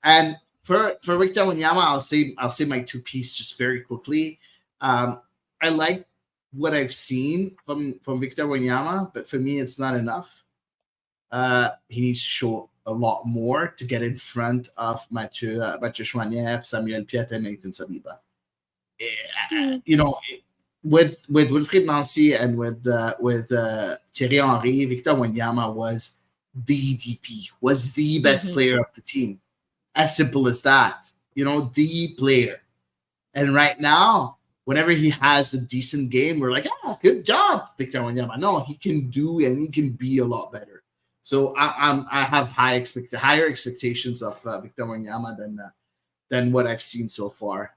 And for Victor Wanyama, I'll say my two piece just very quickly. I like what I've seen from Victor Wanyama, but for me, it's not enough. He needs to show a lot more to get in front of Mathieu Chouanier, Samuel Piette, and Nathan Saliba. With Wilfried Nancy and with Thierry Henry, Victor Wanyama was the DP, was the best player of the team. As simple as that. The player. And right now, whenever he has a decent game, we're like, good job, Victor Wanyama. No, he can do and he can be a lot better. So I have higher expectations of Victor Wanyama than what I've seen so far,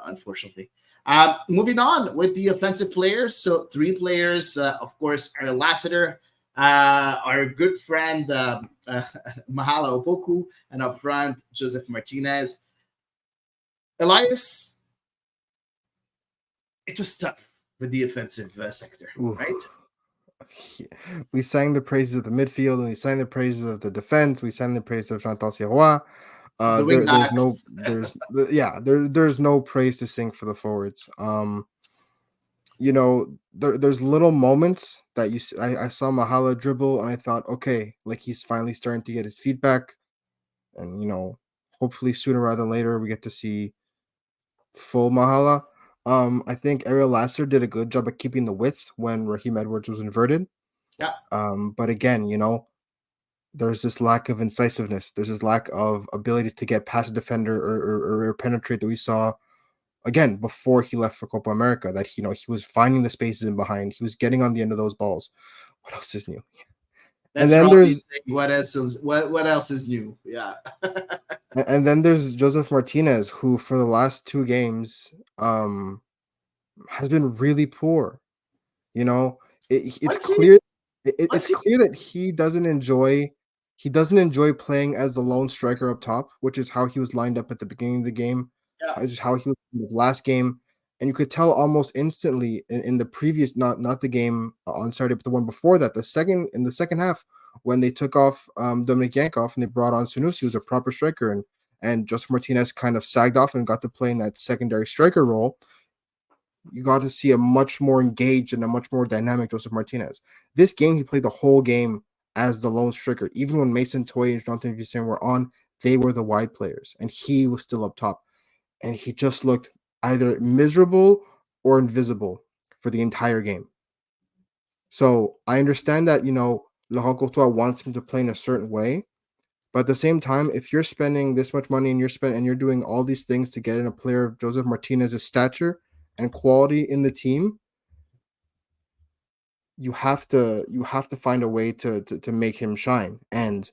unfortunately. Moving on with the offensive players. So 3 players, of course, are Lassiter, our good friend Mahala Opoku, and up front, Joseph Martinez. Elias, it was tough with the offensive sector, right?
We sang the praises of the midfield, and we sang the praises of the defense. We sang the praises of Chantal Sirois. There's no praise to sing for the forwards. There's little moments that I saw Mahala dribble, and I thought, okay, like he's finally starting to get his feet back, and hopefully sooner rather than later we get to see full Mahala. I think Ariel Lasser did a good job of keeping the width when Raheem Edwards was inverted.
Yeah.
But again, there's this lack of incisiveness. There's this lack of ability to get past a defender or penetrate that we saw again before he left for Copa America. That he was finding the spaces in behind. He was getting on the end of those balls. What else is new?
That's and then there's what else is new? Yeah.
And then there's Joseph Martinez, who for the last 2 games has been really poor. It's clear. It's clear that he doesn't enjoy playing as the lone striker up top, which is how he was lined up at the beginning of the game.
Yeah.
Which is how he was in the last game, and you could tell almost instantly in the previous, not the game on Saturday, but the one before that, in the second half, when they took off Dominic Yankov and they brought on Sunusi, who was a proper striker, and Joseph Martinez kind of sagged off and got to play in that secondary striker role. You got to see a much more engaged and a much more dynamic Joseph Martinez. This game, he played the whole game as the lone striker. Even when Mason Toye and Jonathan Vincent were on, they were the wide players, and he was still up top. And he just looked either miserable or invisible for the entire game. So I understand that, Laurent Courtois wants him to play in a certain way. But at the same time, if you're spending this much money and you're doing all these things to get in a player of Joseph Martinez's stature and quality in the team, you have to find a way to make him shine. And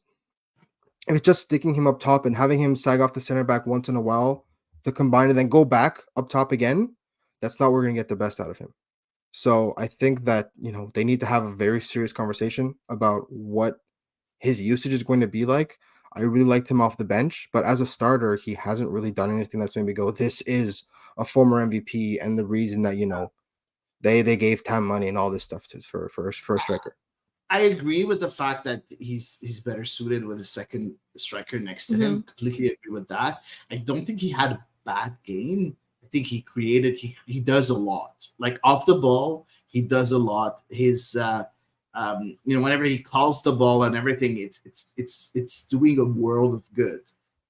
if it's just sticking him up top and having him sag off the center back once in a while to combine and then go back up top again, that's not where we're going to get the best out of him. So I think that, they need to have a very serious conversation about what his usage is going to be like. I really liked him off the bench, but as a starter, he hasn't really done anything that's made me go, this is a former MVP and the reason that, they gave time, money, and all this stuff for a striker.
I agree with the fact that he's better suited with a second striker next to him. Completely agree with that. I don't think he had a bad game. I think he created. He does a lot. Like off the ball, he does a lot. His whenever he calls the ball and everything, it's doing a world of good.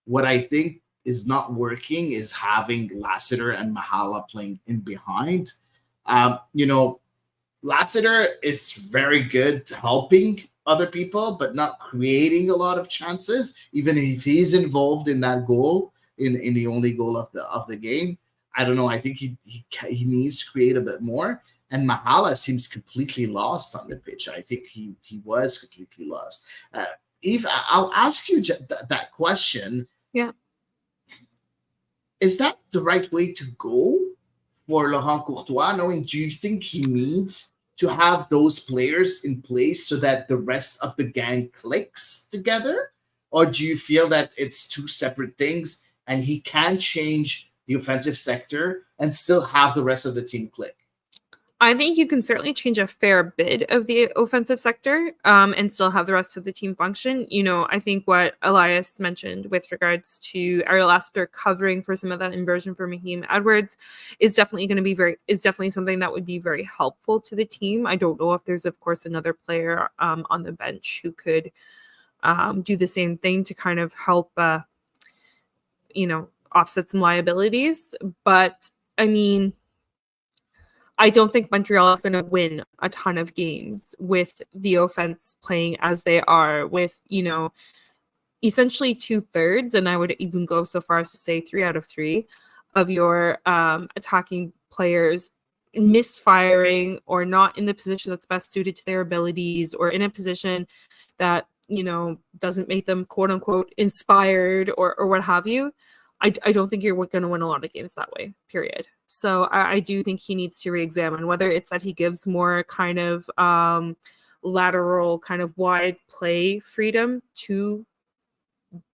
What I think is not working is having Lassiter and Mahala playing in behind. Lassiter is very good helping other people, but not creating a lot of chances. Even if he's involved in that goal, in the only goal of the game, I don't know. I think he needs to create a bit more. And Mahala seems completely lost on the pitch. I think he was completely lost. Eve, I'll ask you that question.
Yeah.
Is that the right way to go for Laurent Courtois? Do you think he needs to have those players in place so that the rest of the gang clicks together? Or do you feel that it's two separate things and he can change the offensive sector and still have the rest of the team click?
I think you can certainly change a fair bit of the offensive sector and still have the rest of the team function. I think what Elias mentioned with regards to Ariel Lassiter covering for some of that inversion for Mahim Edwards is definitely something that would be very helpful to the team. I don't know if there's, of course, another player on the bench who could do the same thing to kind of help, offset some liabilities. But I mean, I don't think Montreal is going to win a ton of games with the offense playing as they are, with, essentially 2/3, and I would even go so far as to say 3 out of 3 of your attacking players misfiring or not in the position that's best suited to their abilities, or in a position that, doesn't make them quote unquote inspired or what have you. I don't think you're going to win a lot of games that way, period. So I do think he needs to re-examine whether it's that he gives more kind of lateral, kind of wide play freedom to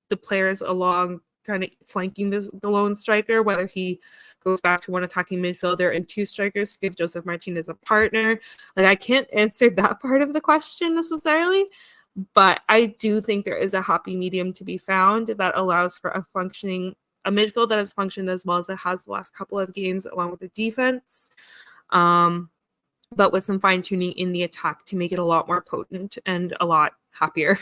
the players along, kind of flanking the lone striker, whether he goes back to one attacking midfielder and 2 strikers to give Joseph Martinez a partner. Like, I can't answer that part of the question necessarily, but I do think there is a happy medium to be found that allows for a midfield that has functioned as well as it has the last couple of games, along with the defense, but with some fine-tuning in the attack to make it a lot more potent and a lot happier.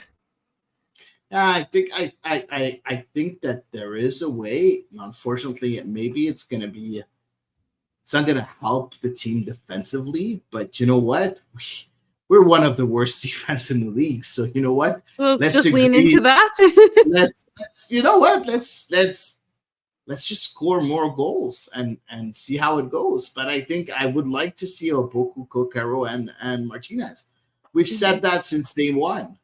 Yeah, I think that there is a way. Unfortunately, maybe it's not going to help the team defensively, but you know what? We're one of the worst defense in the league. So you know what?
Let's just lean into that.
Let's just score more goals and see how it goes. But I think I would like to see Opoku, Kokero, and Martinez. We've said that since day one.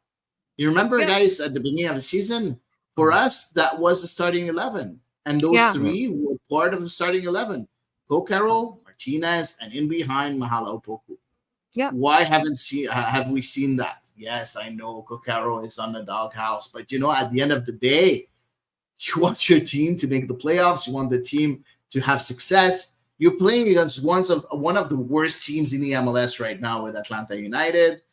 You remember, guys, at the beginning of the season, for us, that was the starting 11. And those 3 were part of the starting 11. Kokero, Martinez, and in behind, Mahala Opoku.
Yeah.
Why have we seen that? Yes, I know Kokero is on the doghouse, but at the end of the day, you want your team to make the playoffs. You want the team to have success. You're playing against one of the worst teams in the MLS right now with Atlanta United.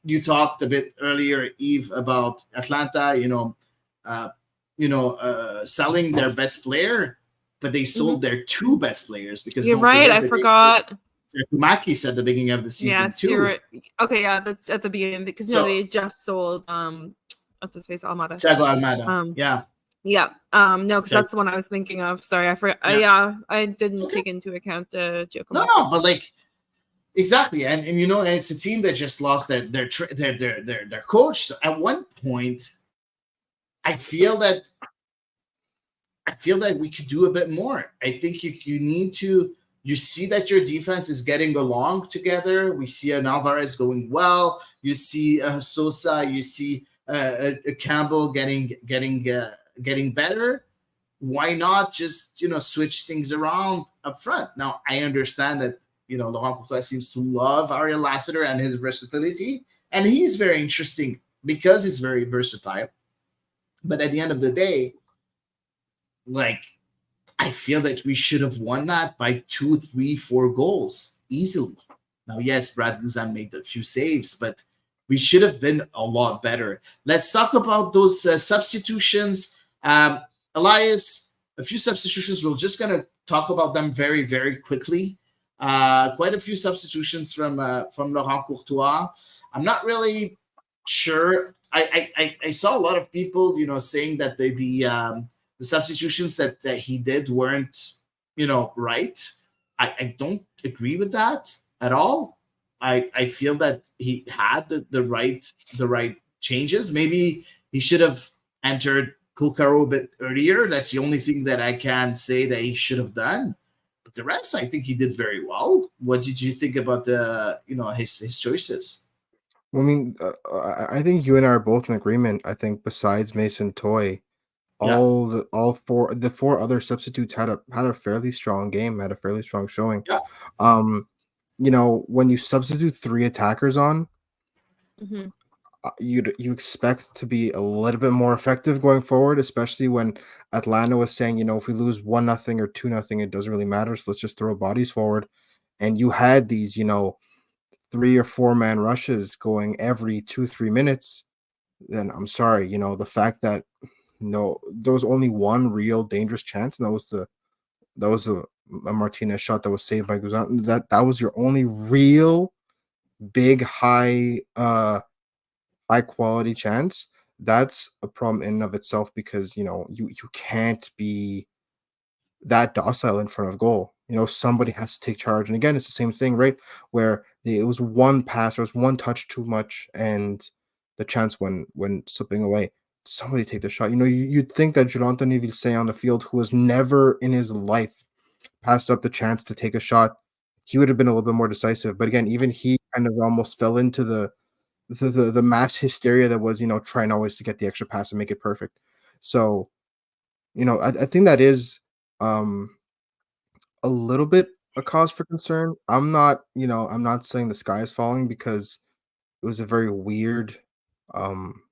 You talked a bit earlier, Eve, about Atlanta, selling their best player, but they sold their 2 best players because
you're right. I forgot.
Kumaki said at the beginning of the season too.
You're right. Okay, yeah, that's at the beginning because they just sold what's his face, Almada.
Thiago Almada. Yeah.
Yeah. No, because that's the one I was thinking of. Sorry, I forgot. Yeah, I didn't take into account Gio Kumakis.
No, but like exactly, and it's a team that just lost their coach. So at one point, I feel that we could do a bit more. I think you need to. You see that your defense is getting along together. We see Alvarez going well. You see Sosa. You see Campbell getting better. Why not just switch things around up front? Now I understand that Laurent Courtois seems to love Ariel Lassiter and his versatility, and he's very interesting because he's very versatile. But at the end of the day, I feel that we should have won that by 2, 3, 4 goals easily. Now, yes, Brad Guzan made a few saves, but we should have been a lot better. Let's talk about those substitutions. Elias, a few substitutions. We're just going to talk about them very, very quickly. Quite a few substitutions from Laurent Courtois. I'm not really sure. I saw a lot of people, saying that the substitutions that he did weren't, right. I don't agree with that at all. I feel that he had the right changes. Maybe he should have entered Kulkaro a bit earlier. That's the only thing that I can say that he should have done. But the rest, I think he did very well. What did you think about his choices?
Well, I mean, I think you and I are both in agreement. I think besides Mason Toy,
Yeah,
the four other substitutes had a fairly strong game, had a fairly strong showing.
yeah,
Um, when you substitute three attackers on,
Mhm.
you expect to be a little bit more effective going forward, especially when Atlanta was saying, if we lose 1-0 or 2-0, it doesn't really matter. So let's just throw bodies forward. And you had these, 3 or 4 man rushes going every 2-3 minutes. Then I'm sorry, the fact that no, there was only one real dangerous chance, and that was a Martinez shot that was saved by Guzan. That was your only real big high quality chance. That's a problem in and of itself because you can't be that docile in front of goal. Somebody has to take charge. And again, it's the same thing, right? Where it was one pass, there was one touch too much, and the chance went slipping away. Somebody take the shot. You'd think that Jonathan Vilsaint on the field, who has never in his life passed up the chance to take a shot, he would have been a little bit more decisive. But again, even he kind of almost fell into the mass hysteria that was, trying always to get the extra pass and make it perfect. So, I think that is um a little bit a cause for concern. I'm not saying the sky is falling because it was a um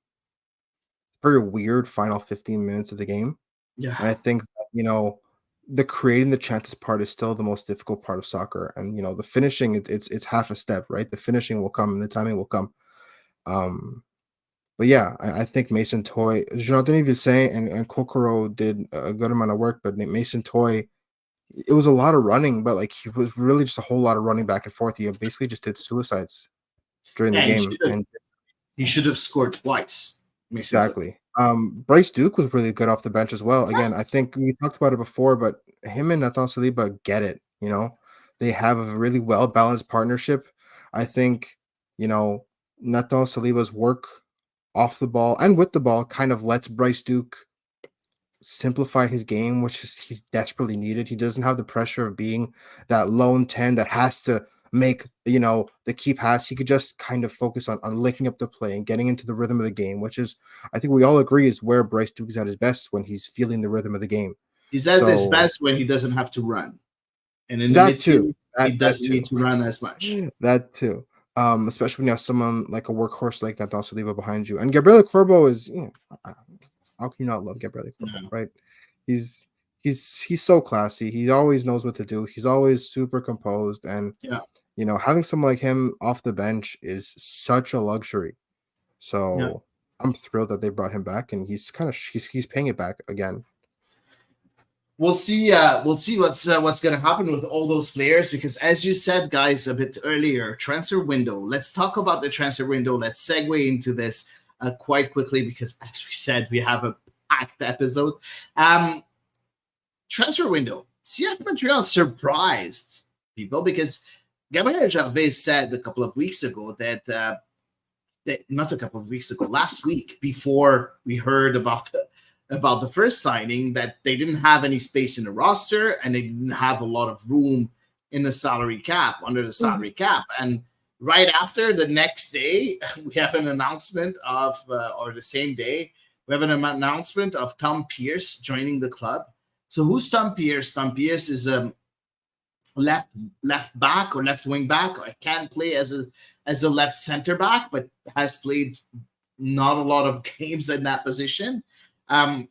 very weird final 15 minutes of the game.
yeah.
And I think that, the creating the chances part is still the most difficult part of soccer. And the finishing, it's half a step, right? The finishing will come and the timing will come. Um But yeah, I think Mason Toy, Jonathan Vilsaint and Kokoro did a good amount of work, but Mason Toy, it was a lot of running, but like he was really just a whole lot of running back and forth. He basically just did suicides during the
Yeah, he
game.
should have
And
he should have scored twice. Mason Toy.
exactly. Bryce Duke was really good off the bench as well. Again, I think we talked about it before, but him and Nathan Saliba get it, They have a really well balanced partnership. I think, Nathan Saliba's work off the ball and with the ball kind of lets Bryce Duke simplify his game, which is he's desperately needed. He doesn't have the pressure of being that lone 10 that has to make, the key pass. He could just kind of focus on linking up the play and getting into the rhythm of the game, which is, I think we all agree, is where Bryce Duke is at his best, when he's feeling the rhythm of the game.
He's at his
So
best when he doesn't have to run, and in the
that too,
midfield, he
that
doesn't
too,
need to run as much.
that too. Especially when you have someone like a workhorse like that Saliba behind you. And Gabriele Corbo is, how can you not love Gabriele Corbo,
No.
right? He's he's so classy. He always knows what to do. He's always super composed, and
Yeah,
having someone like him off the bench is such a luxury.
yeah.
So I'm thrilled that they brought him back, and he's paying it back again.
We'll see. We'll see what's going to happen with all those players, because, as you said, guys, a bit earlier, transfer window. Let's talk about the transfer window. Let's segue into this quite quickly, because, as we said, we have a packed episode. Transfer window. CF Montreal surprised people, because Gabriel Gervais said a couple of weeks ago that not a couple of weeks ago, last week, before we heard about the first signing, that they didn't have any space in the roster and they didn't have a lot of room in the salary cap, under the salary cap. And right after, the next day, we have an announcement of, or the same day, we have an announcement of Tom Pierce joining the club. So who's Tom Pierce? Tom Pierce is a left back or left wing back. I can't play as a left center back, but has played not a lot of games in that position. From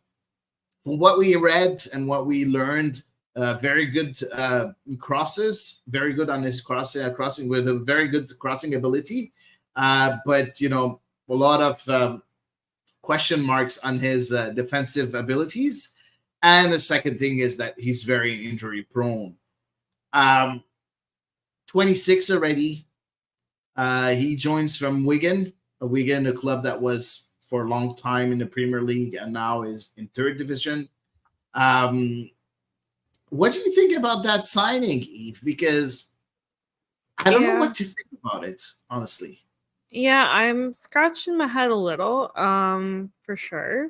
what we read and what we learned, very good crosses, very good on his crossing with a very good crossing ability. But a lot of question marks on his defensive abilities. And the second thing is that he's very injury prone. 26 already. He joins from Wigan, a club that was for a long time in the Premier League and now is in third division. What do you think about that signing, Eve? Because I don't know
Yeah.
what to think about it, honestly.
Yeah, I'm scratching my head a little, for sure.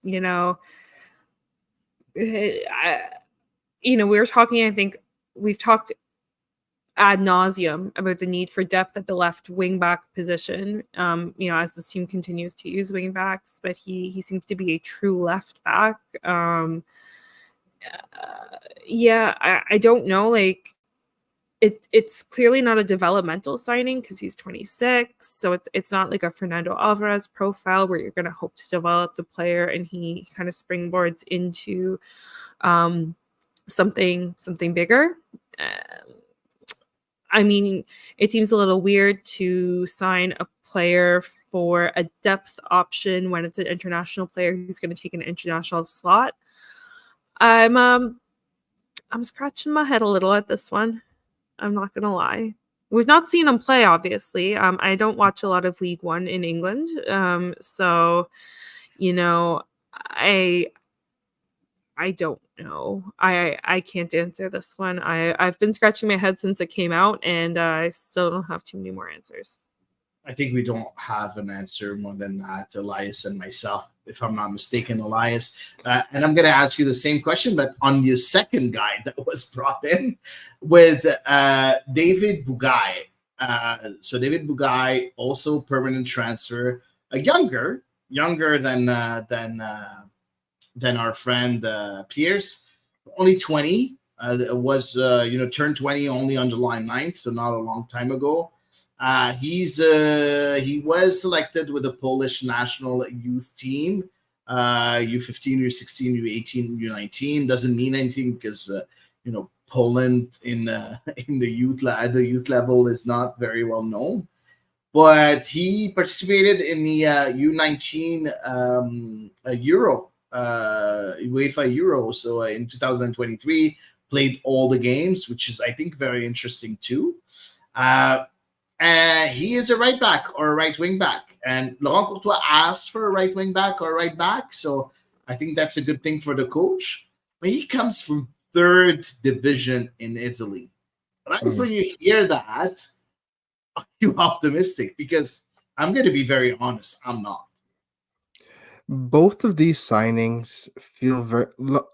You know, we were talking, I think we've talked ad nauseum about the need for depth at the left wing back position. As this team continues to use wing backs, but he seems to be a true left back. I don't know. Like, it's clearly not a developmental signing because he's 26, so it's not like a Fernando Alvarez profile where you're going to hope to develop the player and he kind of springboards into something bigger. I mean, it seems a little weird to sign a player for a depth option when it's an international player who's going to take an international slot. I'm scratching my head a little at this one. I'm not gonna lie. We've not seen him play, obviously. I don't watch a lot of League One in England, so I don't know. I can't answer this one. I've been scratching my head since it came out, and I still don't have too many more answers.
I think we don't have an answer more than that, Elias and myself, if I'm not mistaken, Elias. And I'm going to ask you the same question, but on the second guy that was brought in with David Bugai. So David Bugai, also permanent transfer, younger than our friend Pierce, only 20. Was turned 20 only on July 9th, so not a long time ago. He was selected with the Polish national youth team, U15, U16, U18, U19. Doesn't mean anything because Poland in in the youth level is not very well known. But he participated in the U19 Euro, UEFA Euro. So in 2023, played all the games, which is I think very interesting too. He is a right back or a right wing back. And Laurent Courtois asked for a right wing back or a right back. So I think that's a good thing for the coach. But he comes from third division in Italy. And I guess when you hear that, are you optimistic? Because I'm going to be very honest, I'm not.
Both of these signings feel very look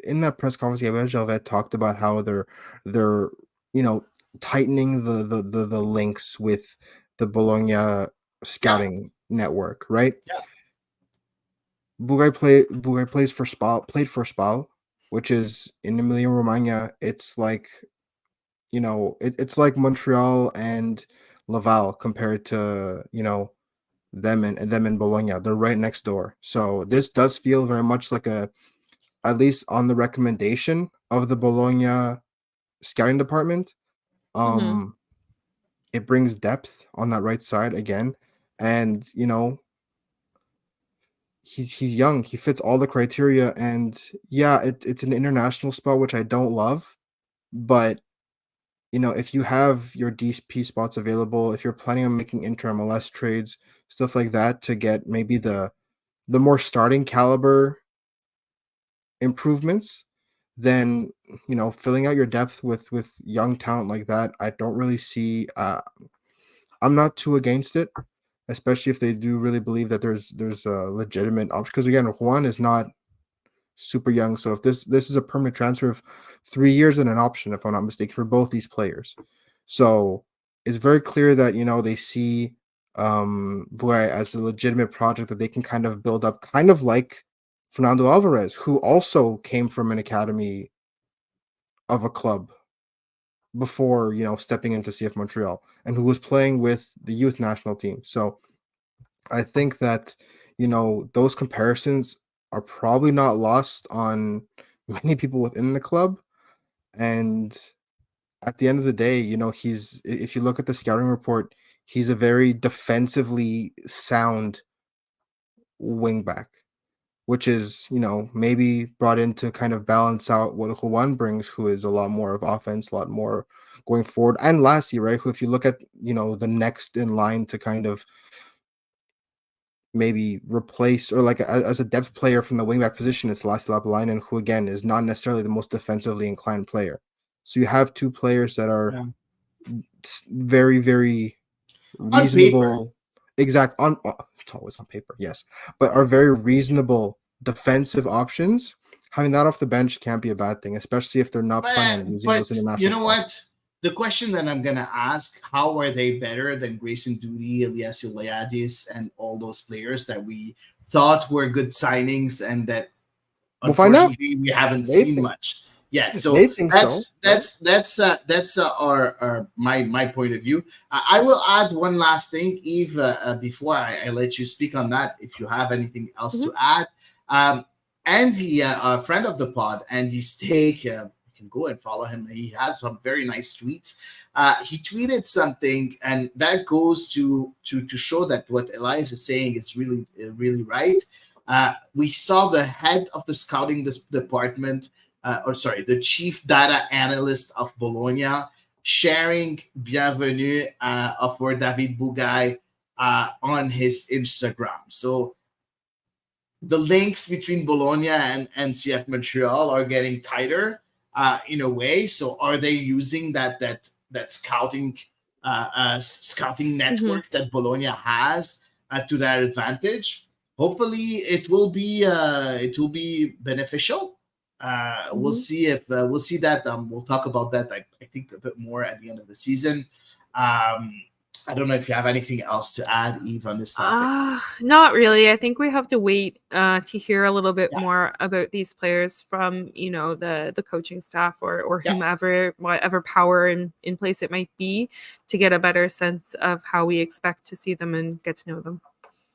in that press conference. Gabriel Gervais talked about how they're tightening the links with the Bologna scouting network, right?
Yeah.
Bugai played for Spal, which is in Emilia Romagna. It's like it's like Montreal and Laval compared to them in Bologna. They're right next door. So this does feel very much like at least on the recommendation of the Bologna scouting department.
Mm-hmm.
It brings depth on that right side again. And he's young. He fits all the criteria. And yeah, it's an international spot, which I don't love. But if you have your DP spots available, if you're planning on making inter MLS trades, stuff like that, to get maybe the more starting caliber improvements, then filling out your depth with young talent like that, I don't really see. I'm not too against it, especially if they do really believe that there's a legitimate option. Because again, Juan is not super young, so if this is a permanent transfer of 3 years and an option, if I'm not mistaken, for both these players, so it's very clear that they see Buai as a legitimate project that they can kind of build up, kind of like Fernando Alvarez, who also came from an academy of a club before stepping into CF Montreal, and who was playing with the youth national team. So I think that those comparisons are probably not lost on many people within the club. And at the end of the day, if you look at the scouting report, he's a very defensively sound wingback. which is, maybe brought in to kind of balance out what Juan brings, who is a lot more of offense, a lot more going forward. And Lassie, right? Who, if you look at, the next in line to kind of maybe replace or like as a depth player from the wingback position, it's Lassie Lapalainen, who again is not necessarily the most defensively inclined player. So you have two players that are
Yeah.
very, very
On paper.
reasonable. Exact on it's always on paper, yes, but are very reasonable defensive options. Having that off the bench can't be a bad thing, especially if they're not planning on using those
But you
international
know
spots.
what? The question that I'm gonna ask: how are they better than Grayson Duty, Elias and Hady, and all those players that we thought were good signings and that
We'll find out.
unfortunately we haven't
They
seen
think
much yet? So
they think so.
that's our my point of view. I will add one last thing, Eve, before I let you speak on that. If you have anything else to add, Andy, a friend of the pod, Andy Steak. You can go and follow him. He has some very nice tweets. He tweeted something, and that goes to show that what Elias is saying is really right. We saw the head of the scouting department, the chief data analyst of Bologna, sharing Bienvenue for David Bugay on his Instagram. So the links between Bologna and CF Montreal are getting tighter in a way. So are they using that scouting network that Bologna has to their advantage? Hopefully, it will be beneficial. We'll see if we'll see that. We'll talk about that. I think a bit more at the end of the season. I don't know if you have anything else to add, Eve, on this topic.
Not really. I think we have to wait to hear a little bit
Yeah.
more about these players from, the coaching staff or
Yeah.
whomever, whatever power in place it might be, to get a better sense of how we expect to see them and get to know them.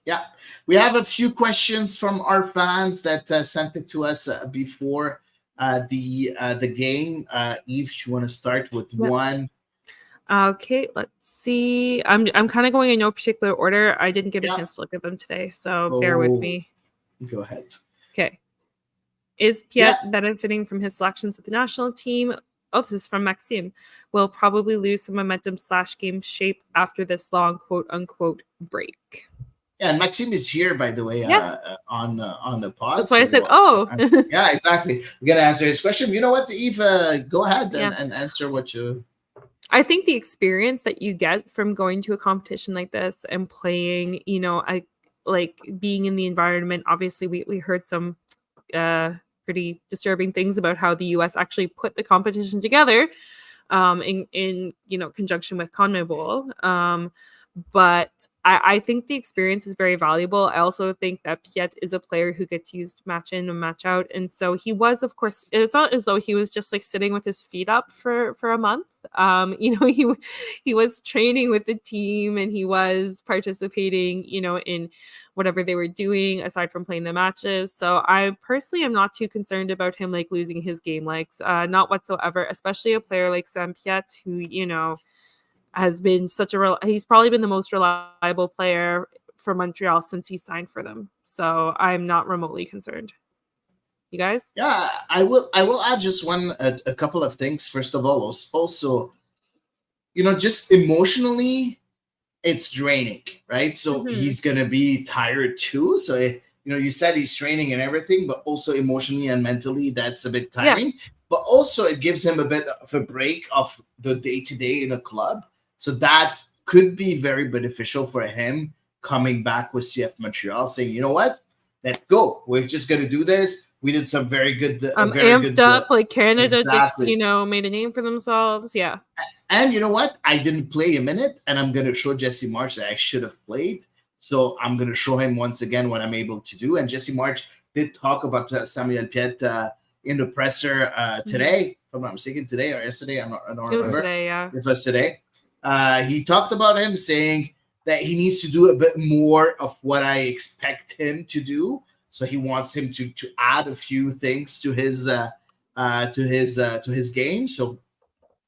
Yeah, we have a few questions from our fans that sent it to us before the game. Eve, you want to start with one?
Okay, let's see. I'm kind of going in no particular order. I didn't get a
Yeah.
chance to look at them today, so bear with me.
Go ahead.
Okay. Is Piet benefiting from his selections with the national team? Oh, this is from Maxime. Will probably lose some momentum / game shape after this long quote unquote break.
Yeah, and Maxime is here, by the way,
Yes.
on the pod.
That's why I said, oh.
Yeah, exactly. We're going to answer his question. You know what, Eve? Go ahead and answer what you...
I think the experience that you get from going to a competition like this and playing, like being in the environment. Obviously, we heard some pretty disturbing things about how the US actually put the competition together in conjunction with CONMEBOL. But I think the experience is very valuable. I also think that Piet is a player who gets used match in and match out. And so he was, of course, it's not as though he was just like sitting with his feet up for a month. He was training with the team and he was participating, in whatever they were doing aside from playing the matches. So I personally am not too concerned about him like losing his game legs, not whatsoever, especially a player like Sam Piet who, has been he's probably been the most reliable player for Montreal since he signed for them. So I'm not remotely concerned. You guys?
Yeah, I will add just a couple of things. First of all, also, just emotionally, it's draining, right? So he's going to be tired too. So, you said he's training and everything, but also emotionally and mentally, that's a bit tiring. Yeah. But also it gives him a bit of a break of the day-to-day in a club. So that could be very beneficial for him coming back with CF Montreal, saying, you know what, let's go. We're just going to do this. We did some very good.
Amped up, like Canada just, made a name for themselves. Yeah.
And you know what? I didn't play a minute, and I'm going to show Jesse March that I should have played. So I'm going to show him once again what I'm able to do. And Jesse March did talk about Samuel Piet in the presser today, if I'm not mistaken, today or yesterday. I don't remember.
It was today, yeah.
It was today. He talked about him saying that he needs to do a bit more of what I expect him to do. So he wants him to add a few things to his game. So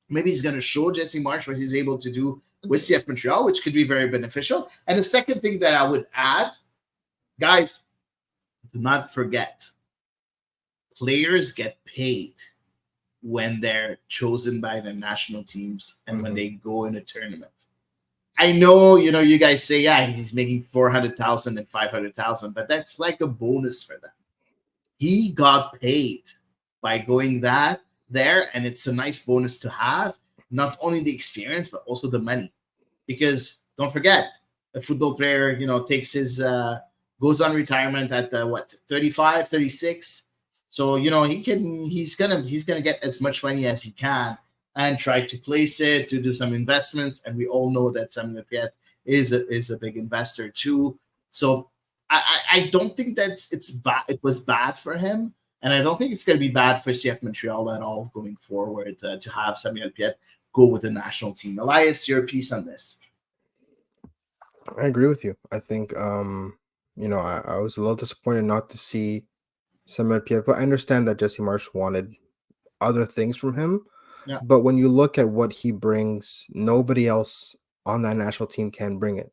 maybe he's going to show Jesse March what he's able to do with CF Montreal, which could be very beneficial. And the second thing that I would add, guys, do not forget, players get paid when they're chosen by the national teams and when they go in a tournament. I know, you guys say, yeah, he's making 400,000 and 500,000, but that's like a bonus for them. He got paid by going there, and it's a nice bonus to have, not only the experience, but also the money. Because don't forget, a football player, takes his, goes on retirement at 35, 36. So, he's gonna get as much money as he can and try to place it to do some investments. And we all know that Samuel Piet is a big investor too. So I don't think it's bad. It was bad for him, and I don't think it's going to be bad for CF Montreal at all going forward to have Samuel Piet go with the national team. Elias, your piece on this?
I agree with you. I think I was a little disappointed not to see Samuel Piet, but I understand that Jesse Marsh wanted other things from him.
Yeah.
But when you look at what he brings, nobody else on that national team can bring it.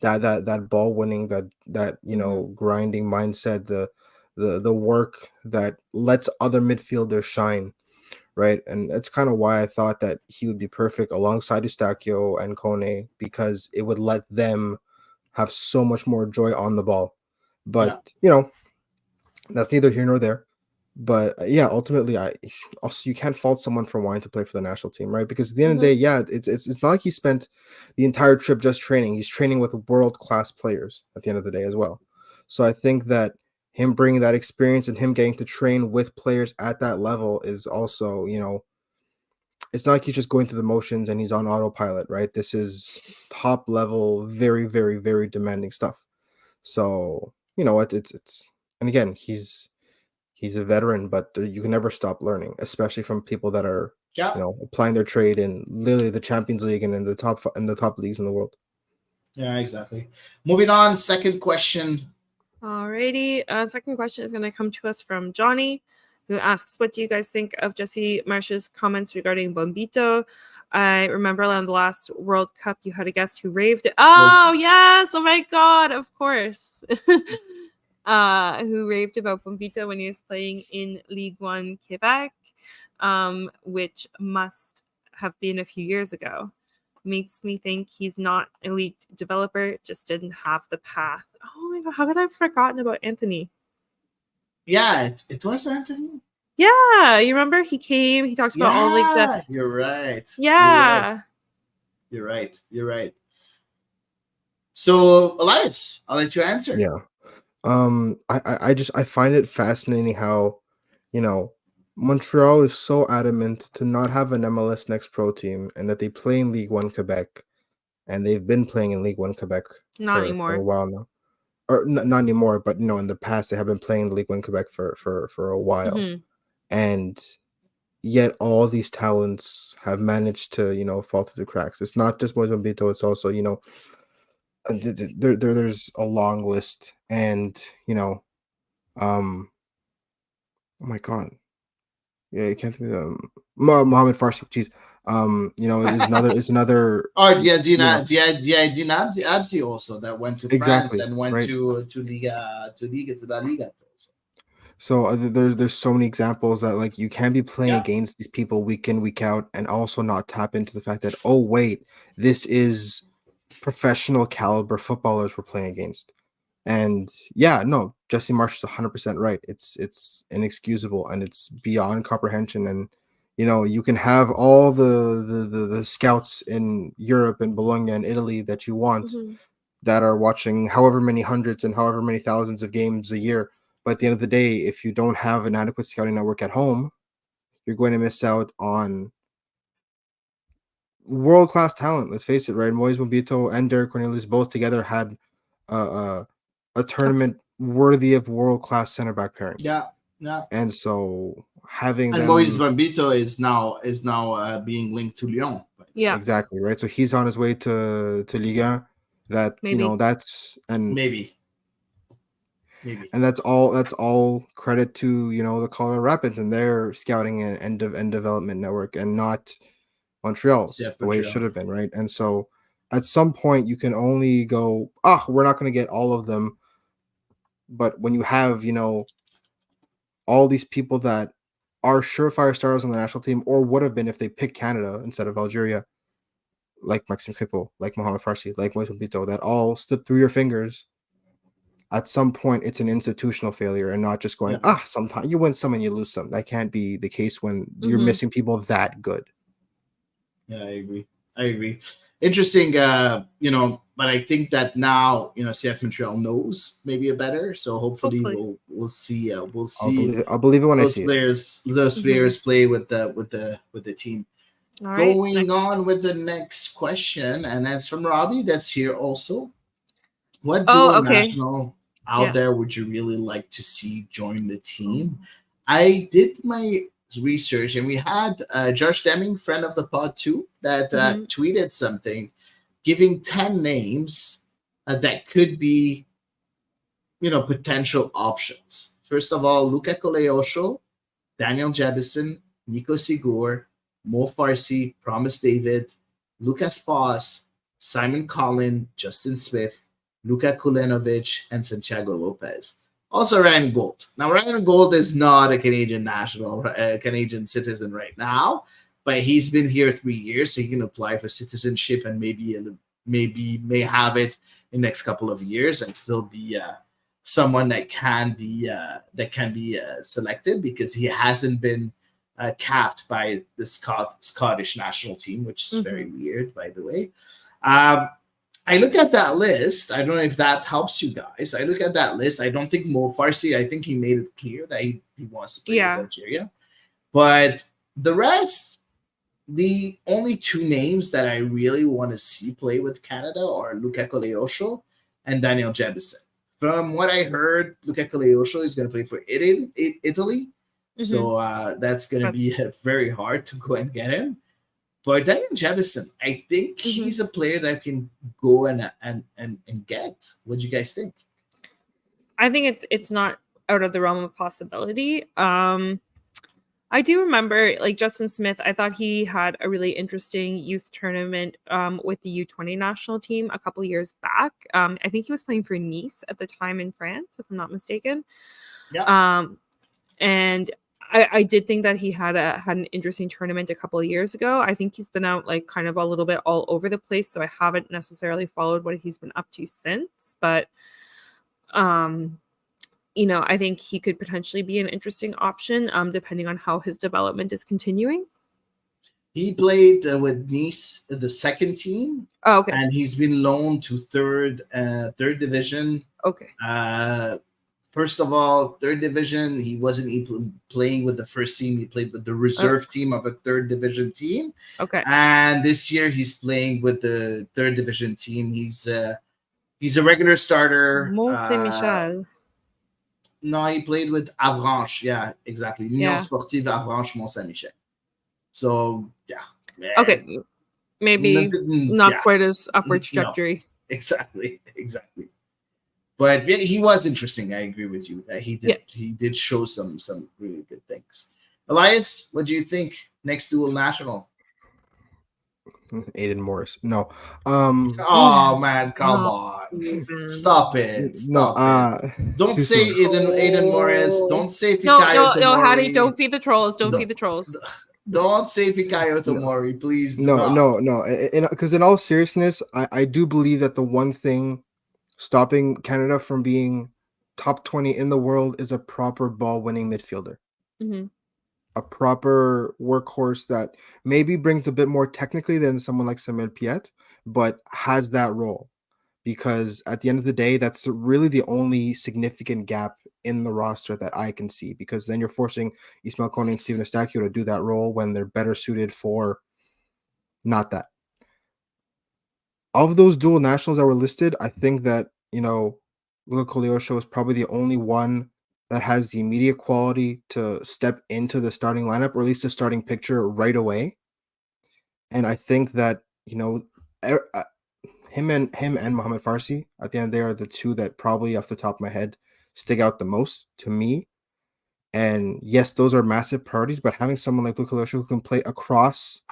That ball winning, that grinding mindset, the work that lets other midfielders shine, right? And that's kind of why I thought that he would be perfect alongside Eustachio and Kone, because it would let them have so much more joy on the ball. But that's neither here nor there. But yeah, ultimately, you can't fault someone for wanting to play for the national team, right? Because at the end of the day, yeah, it's not like he spent the entire trip just training. He's training with world-class players at the end of the day as well. So I think that him bringing that experience and him getting to train with players at that level is also, it's not like he's just going through the motions and he's on autopilot, right? This is top level, very, very, very demanding stuff. So it's and again, he's a veteran, but you can never stop learning, especially from people that are applying their trade in literally the Champions League and in the top leagues in the world.
Yeah, exactly. Moving on, second question.
Alrighty, second question is going to come to us from Johnny, who asks, what do you guys think of Jesse Marsh's comments regarding Bombito? I remember on the last World Cup, you had a guest who raved. Oh, yes. Oh, my God. Of course. Who raved about Bombito when he was playing in Ligue 1 Quebec, which must have been a few years ago. Makes me think he's not a elite developer, just didn't have the path. Oh my God, how could I have forgotten about Anthony?
Yeah, it was Anthony.
Yeah, you remember he came, he talked about all like the.
You're right.
Yeah.
You're right. So, Elias, I'll let you answer.
Yeah. I find it fascinating how, Montreal is so adamant to not have an MLS Next Pro team and that they play in Ligue 1 Quebec, and they've been playing in Ligue 1 Quebec
Not
for
anymore.
a while now. Or not anymore, but in the past they have been playing Ligue 1 Quebec for a while.
Mhm.
And yet all these talents have managed to, fall through the cracks. It's not just Moise Bombito, it's also, there's a long list, and oh my God, yeah, you can't think of Mohamed Farsi. Jeez, is another.
Oh, Diadine Absi also that went to France and went
right.
to La Liga.
So there's so many examples that like you can be playing against these people week in, week out, and also not tap into the fact that, oh wait, this is professional caliber footballers we're playing against. And yeah, no, Jesse Marsh is 100% right. It's inexcusable and it's beyond comprehension. And you can have all the scouts in Europe and Bologna and Italy that you want, that are watching however many hundreds and however many thousands of games a year. But at the end of the day, if you don't have an adequate scouting network at home, you're going to miss out on world-class talent. Let's face it, right? Moise Bombito and Derek Cornelius both together had a tournament worthy of world-class center back pairing.
Yeah.
And so having
and Moise Bombito is now being linked to Lyon.
Yeah,
exactly, right. So he's on his way to Ligue 1. That
maybe.
That's and
maybe.
And that's all credit to the Colorado Rapids and their scouting and development network, and not Montreal's the way it should have been, right? And so at some point you can only go, we're not going to get all of them. But when you have, all these people that are surefire stars on the national team, or would have been if they picked Canada instead of Algeria, like Maxime Kripo, like Mohamed Farsi, like Moise Pito, that all slipped through your fingers. At some point, it's an institutional failure and not just going,
Yeah.
sometimes you win some and you lose some. That can't be the case when you're
Mhm.
missing people that good.
Yeah, I agree. Interesting, but I think that now, CF Montreal knows maybe a better. So hopefully
Hopefully.
we'll see
I'll believe it when I
those
see it.
players play with the team.
All right.
Going on with the next question, and that's from Robbie. That's here also. What dual
Okay.
national out
Yeah.
there would you really like to see join the team? I did my research, and we had Josh Deming, friend of the pod too, that tweeted something, giving 10 names that could be, potential options. First of all, Luca Coleosho, Daniel Jebison, Nico Sigur, Mo Farsi, Promise David, Lucas Paz, Simon Collin, Justin Smith, Luka Kulenovic, and Santiago Lopez. Also, Ryan Gold. Now, Ryan Gold is not a Canadian national, Canadian citizen right now, but he's been here 3 years, so he can apply for citizenship and may have it in the next couple of years and still be someone that can be selected, because he hasn't been capped by the Scottish national team, which is very weird, by the way. I look at that list. I don't know if that helps you guys. I look at that list. I don't think Mo Farsi, I think he made it clear that he wants to play with Algeria. But the rest, the only two names that I really want to see play with Canada are Luka Coleosho and Daniel Jebison. From what I heard, Luka Coleosho is going to play for Italy. So that's going to be very hard to go and get him. But Daniel Jebison, I think he's a player that can go and get. What do you guys think?
I think it's not out of the realm of possibility. I do remember, like, Justin Smith, I thought he had a really interesting youth tournament with the U20 national team a couple years back. I think he was playing for Nice at the time in France, if I'm not mistaken.
Yeah.
And I did think that he had an interesting tournament a couple of years ago. I think he's been out like kind of a little bit all over the place, so I haven't necessarily followed what he's been up to since. But I think he could potentially be an interesting option, depending on how his development is continuing.
He played with Nice, the second team.
Oh, okay.
And he's been loaned to third division.
Okay.
First of all, third division, he wasn't playing with the first team. He played with the reserve team of a third division team.
Okay.
And this year he's playing with the third division team. He's a regular starter.
Mont Saint-Michel.
No, he played with Avranches. Yeah, exactly. Union Sportive Avranches Mont Saint-Michel. So, yeah.
Okay. Maybe not quite as upward trajectory.
No, exactly. But yeah, he was interesting. I agree with you that he did show some really good things. Elias, what do you think? Next dual national?
Aiden Morris. No.
Oh man, come on. Stop it. Don't say Aiden Morris. Don't say Fikayo Tomori.
No, Hady, don't feed the trolls. Don't feed the trolls.
Don't say Fikayo Tomori, please.
No. Because in all seriousness, I do believe that the one thing stopping Canada from being top 20 in the world is a proper ball-winning midfielder. A proper workhorse that maybe brings a bit more technically than someone like Samuel Piette, but has that role. Because at the end of the day, that's really the only significant gap in the roster that I can see. Because then you're forcing Ismail Kone and Steven Eustáquio to do that role when they're better suited for not that. Of those dual nationals that were listed, I think that, Luka Coleosho is probably the only one that has the immediate quality to step into the starting lineup, or at least the starting picture right away. And I think that, him and Mohamed Farsi, at the end, they are the two that probably off the top of my head stick out the most to me. And yes, those are massive priorities, but having someone like Luka Coleosho who can play across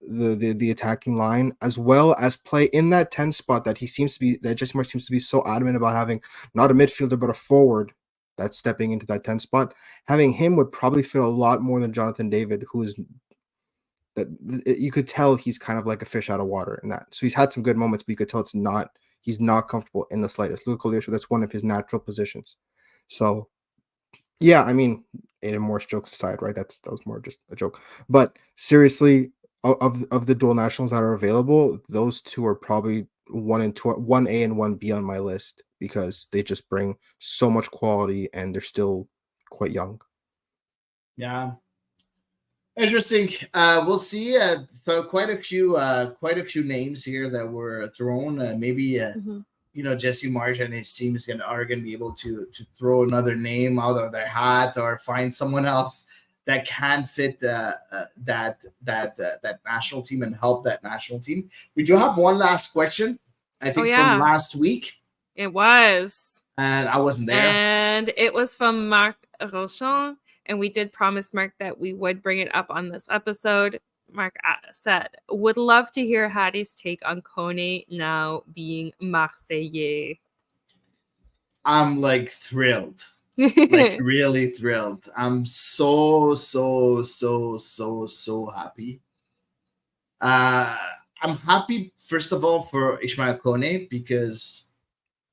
the attacking line, as well as play in that 10 spot that Jesse Marsh seems to be so adamant about having, not a midfielder but a forward that's stepping into that 10 spot. Having him would probably fit a lot more than Jonathan David, who's that you could tell he's kind of like a fish out of water in that. So he's had some good moments, but you could tell he's not comfortable in the slightest. Luke Koliosho, that's one of his natural positions. So yeah, I mean, Aiden Morse, jokes aside, right? That was more just a joke. But seriously, of the dual nationals that are available, those two are probably 1A and 1B on my list, because they just bring so much quality and they're still quite young.
Yeah. Interesting. We'll see. So quite a few names here that were thrown. Maybe Jesse Marsh and his team are gonna be able to throw another name out of their hat, or find someone else that can fit that national team and help that national team. We do have one last question, I think, from last week.
It was.
And I wasn't there.
And it was from Marc Rochon. And we did promise Mark that we would bring it up on this episode. Mark said, would love to hear Hady's take on Kone now being Marseillais.
I'm like thrilled. Like really thrilled. I'm so happy. I'm happy, first of all, for Ismail Kone, because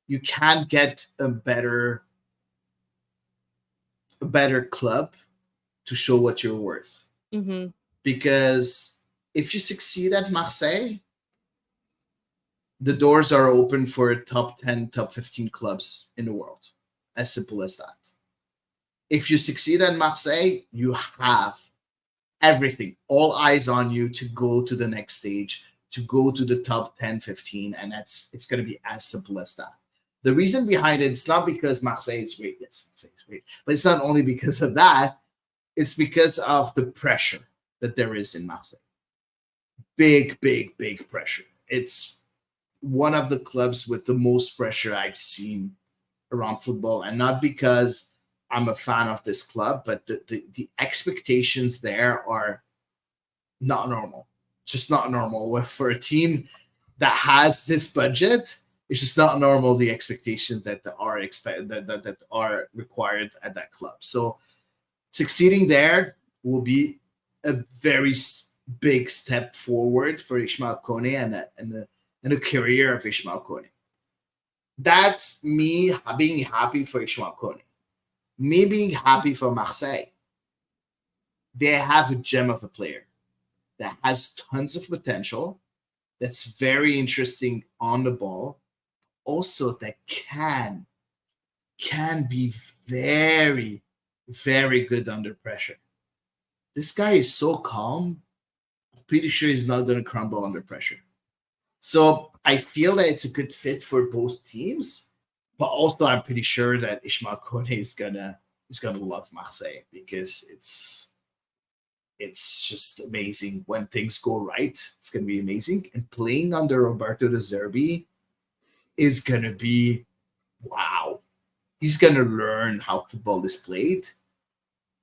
you can't get a better club to show what you're worth.
Mm-hmm.
Because if you succeed at Marseille, the doors are open for top 10, top 15 clubs in the world. As simple as that. If you succeed at Marseille, you have everything, all eyes on you to go to the next stage, to go to the top 10, 15, and it's going to be as simple as that. The reason behind it, it's not because Marseille is great. Yes, Marseille is great. But it's not only because of that. It's because of the pressure that there is in Marseille. Big pressure. It's one of the clubs with the most pressure I've seen around football. And not because I'm a fan of this club, but the expectations there are not normal. Just not normal. For a team that has this budget, it's just not normal, the expectations that are that are required at that club. So succeeding there will be a very big step forward for Ismail Kone and the career of Ismail Kone. That's me being happy for Ismail Kone. Me being happy for Marseille. They have a gem of a player that has tons of potential, that's very interesting on the ball, also that can be very, very good under pressure. This guy is so calm. I'm pretty sure he's not going to crumble under pressure. So I feel that it's a good fit for both teams, but also I'm pretty sure that Ismail Kone is gonna love Marseille, because it's just amazing when things go right. It's going to be amazing. And playing under Roberto De Zerbi is going to be, wow. He's going to learn how football is played.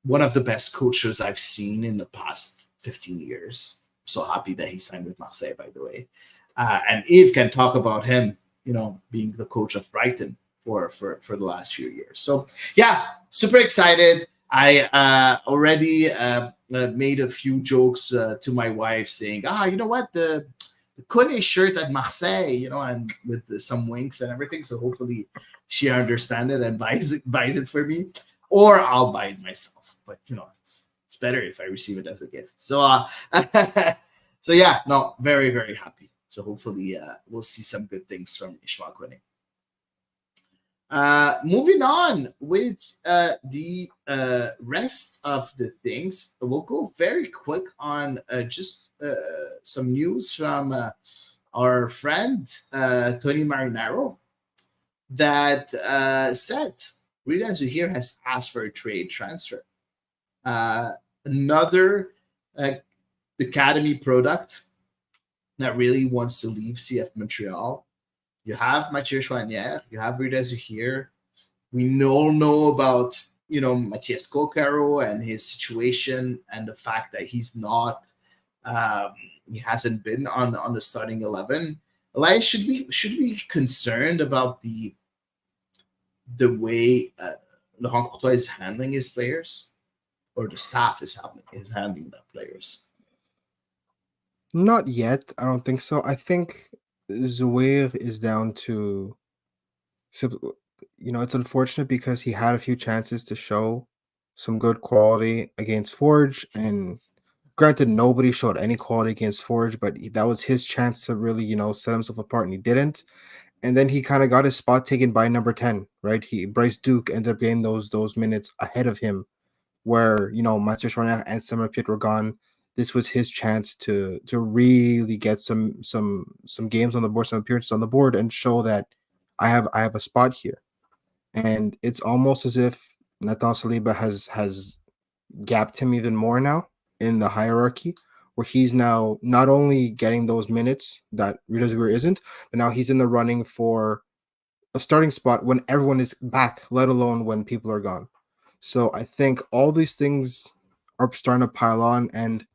One of the best coaches I've seen in the past 15 years. I'm so happy that he signed with Marseille, by the way. And Yves can talk about him, being the coach of Brighton for the last few years. So, yeah, super excited. I already made a few jokes to my wife saying, you know what, the Kone shirt at Marseille, and with some winks and everything. So hopefully she understands it and buys it for me, or I'll buy it myself. But it's better if I receive it as a gift. So so yeah, no, very, very happy. So hopefully we'll see some good things from Ismail Kone. Moving on with the rest of the things, we'll go very quick on just some news from our friend Tony Marinaro, that said Rida Zouhir has asked for a trade transfer. Another academy product that really wants to leave CF Montreal. You have Mathieu Chouanière, you have Rida Zouhir. We all know about, Matthias Kokaro and his situation, and the fact that he's not He hasn't been on the starting 11. Elias, should we be concerned about the way Laurent Courtois is handling his players, or the staff is handling the players?
Not yet. I don't think so. I think Zouir is down to it's unfortunate because he had a few chances to show some good quality against Forge, and granted, nobody showed any quality against Forge, but that was his chance to really, set himself apart, and he didn't. And then he kind of got his spot taken by number 10, right? Bryce Duke ended up getting those minutes ahead of him, where Master Schreiner and Summer Piet were gone. This was his chance to really get some games on the board, some appearances on the board, and show that I have a spot here. And it's almost as if Nathan Saliba has gapped him even more now in the hierarchy, where he's now not only getting those minutes that Rida Zouir isn't, but now he's in the running for a starting spot when everyone is back, let alone when people are gone. So I think all these things are starting to pile on, and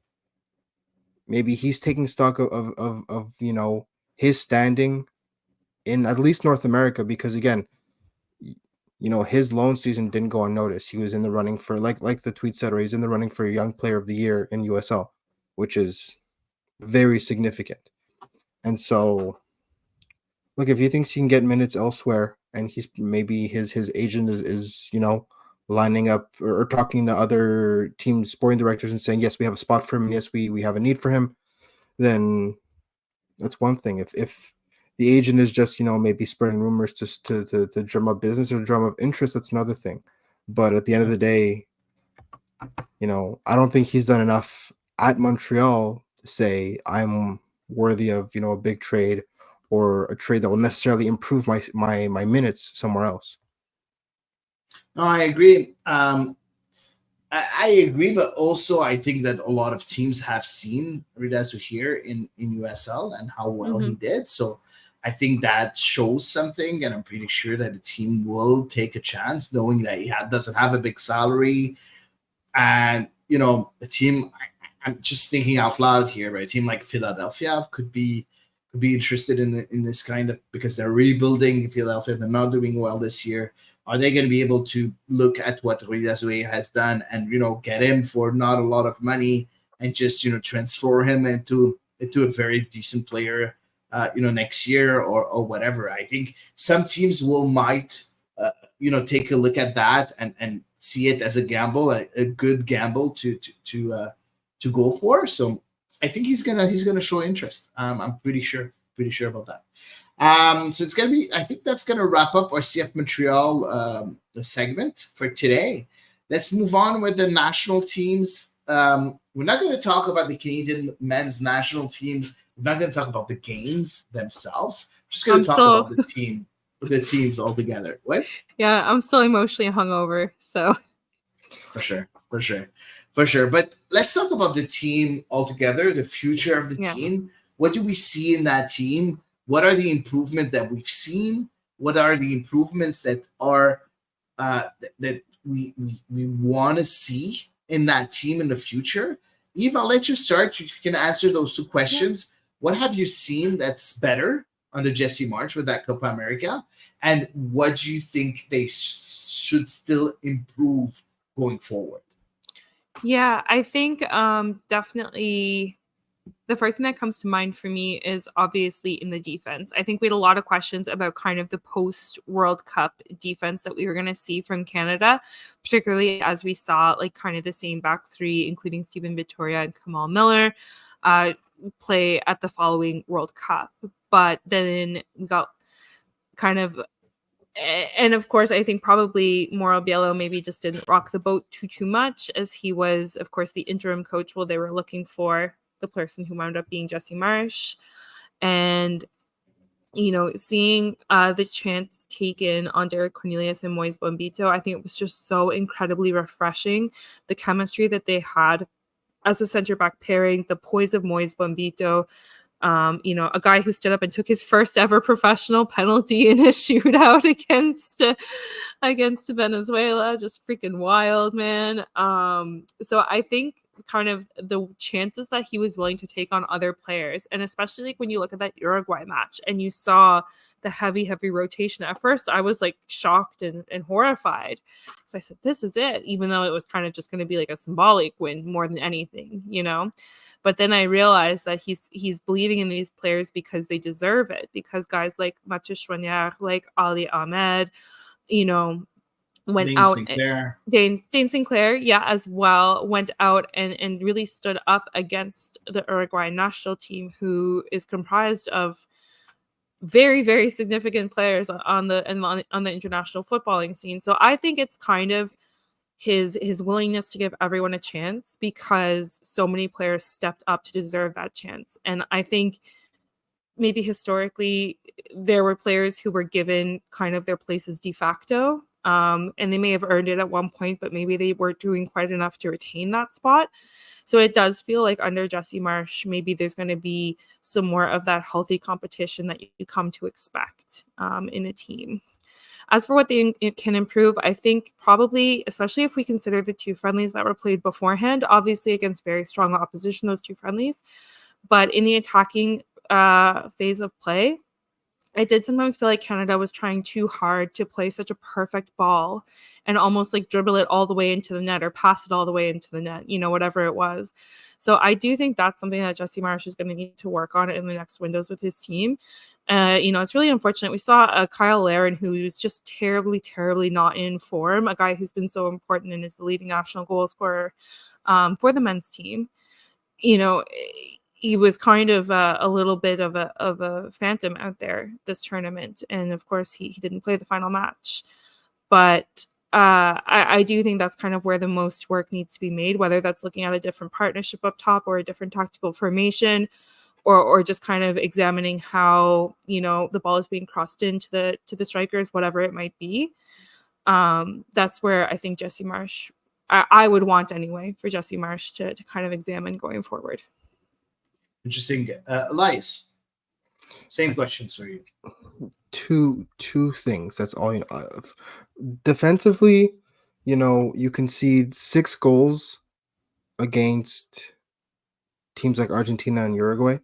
maybe he's taking stock of his standing in at least North America, because again, his loan season didn't go unnoticed. He was in the running for, like the tweet said, or he's in the running for Young Player of the Year in USL, which is very significant. And so, look, if he thinks he can get minutes elsewhere, and he's maybe his agent is lining up or talking to other team sporting directors and saying, yes, we have a spot for him, and yes, we have a need for him, then that's one thing. If the agent is just maybe spreading rumors just to drum up business or drum up interest, that's another thing. But at the end of the day, I don't think he's done enough at Montreal to say I'm worthy of a big trade, or a trade that will necessarily improve my minutes somewhere else.
No, I agree. I agree, but also I think that a lot of teams have seen Rida Zouir in USL and how well he did. So I think that shows something, and I'm pretty sure that the team will take a chance, knowing that he doesn't have a big salary. And the team, I'm just thinking out loud here, right? A team like Philadelphia could be interested in this kind of, because they're rebuilding Philadelphia. They're not doing well this year. Are they going to be able to look at what Rida Zouir has done and get him for not a lot of money, and just transfer him into a very decent player next year or whatever? I think some teams might take a look at that and see it as a gamble, a good gamble to go for. So I think he's gonna show interest. I'm pretty sure about that. So it's gonna be. I think that's gonna wrap up our CF Montreal the segment for today. Let's move on with the national teams. We're not going to talk about the Canadian men's national teams. We're not going to talk about the games themselves. We're just going to talk about the teams altogether. What?
Yeah, I'm still emotionally hungover. So
for sure. But let's talk about the team altogether. The future of the team. What do we see in that team? What are the improvements that we've seen? What are the improvements that are that we want to see in that team in the future? Eve, I'll let you start. You can answer those two questions. What have you seen that's better under Jesse March with that Copa America? And what do you think they should still improve going forward?
Yeah, I think definitely the first thing that comes to mind for me is obviously in the defense. I think we had a lot of questions about kind of the post-World Cup defense that we were going to see from Canada, particularly as we saw like kind of the same back three, including Steven Vittoria and Kamal Miller, play at the following World Cup. But then we got kind of, and of course, I think probably Mauro Biello maybe just didn't rock the boat too much, as he was, of course, the interim coach while they were looking for the person who wound up being Jesse Marsh. And, you know, seeing the chance taken on Derek Cornelius and Moise Bombito, I think it was just so incredibly refreshing. The chemistry that they had as a center back pairing, the poise of Moise Bombito, you know, a guy who stood up and took his first ever professional penalty in a shootout against Venezuela. Just freaking wild, man. So I think kind of the chances that he was willing to take on other players. And especially like when you look at that Uruguay match and you saw the heavy rotation, at first I was like shocked and horrified. So I said, this is it, even though it was kind of just going to be like a symbolic win more than anything, you know. But then I realized that he's believing in these players because they deserve it, because guys like Mathieu Choignard, like Ali Ahmed, you know, went
Dane
out.
Sinclair.
Dane Sinclair, yeah, as well, went out and really stood up against the Uruguay national team, who is comprised of very, very significant players on the international footballing scene. So I think it's kind of his willingness to give everyone a chance, because so many players stepped up to deserve that chance. And I think maybe historically there were players who were given kind of their places de facto, and they may have earned it at one point, but maybe they weren't doing quite enough to retain that spot. So it does feel like under Jesse Marsch, maybe there's going to be some more of that healthy competition that you come to expect in a team. As for what they can improve, I think probably, especially if we consider the two friendlies that were played beforehand, obviously against very strong opposition, those two friendlies, but in the attacking phase of play, it did sometimes feel like Canada was trying too hard to play such a perfect ball and almost like dribble it all the way into the net or pass it all the way into the net, you know, whatever it was. So I do think that's something that Jesse Marsch is going to need to work on in the next windows with his team. You know, it's really unfortunate. We saw Kyle Larin, who was just terribly, terribly not in form, a guy who's been so important and is the leading national goal scorer for the men's team. You know, he was kind of a little bit of a phantom out there this tournament. And of course, he didn't play the final match. But I do think that's kind of where the most work needs to be made, whether that's looking at a different partnership up top or a different tactical formation, or just kind of examining how, you know, the ball is being crossed into the strikers, whatever it might be. That's where I think Jesse Marsch, I would want anyway, for Jesse Marsch to kind of examine going forward.
Interesting. Elias, same questions for you.
Two things. That's all you know. Defensively, you know, you concede 6 goals against teams like Argentina and Uruguay,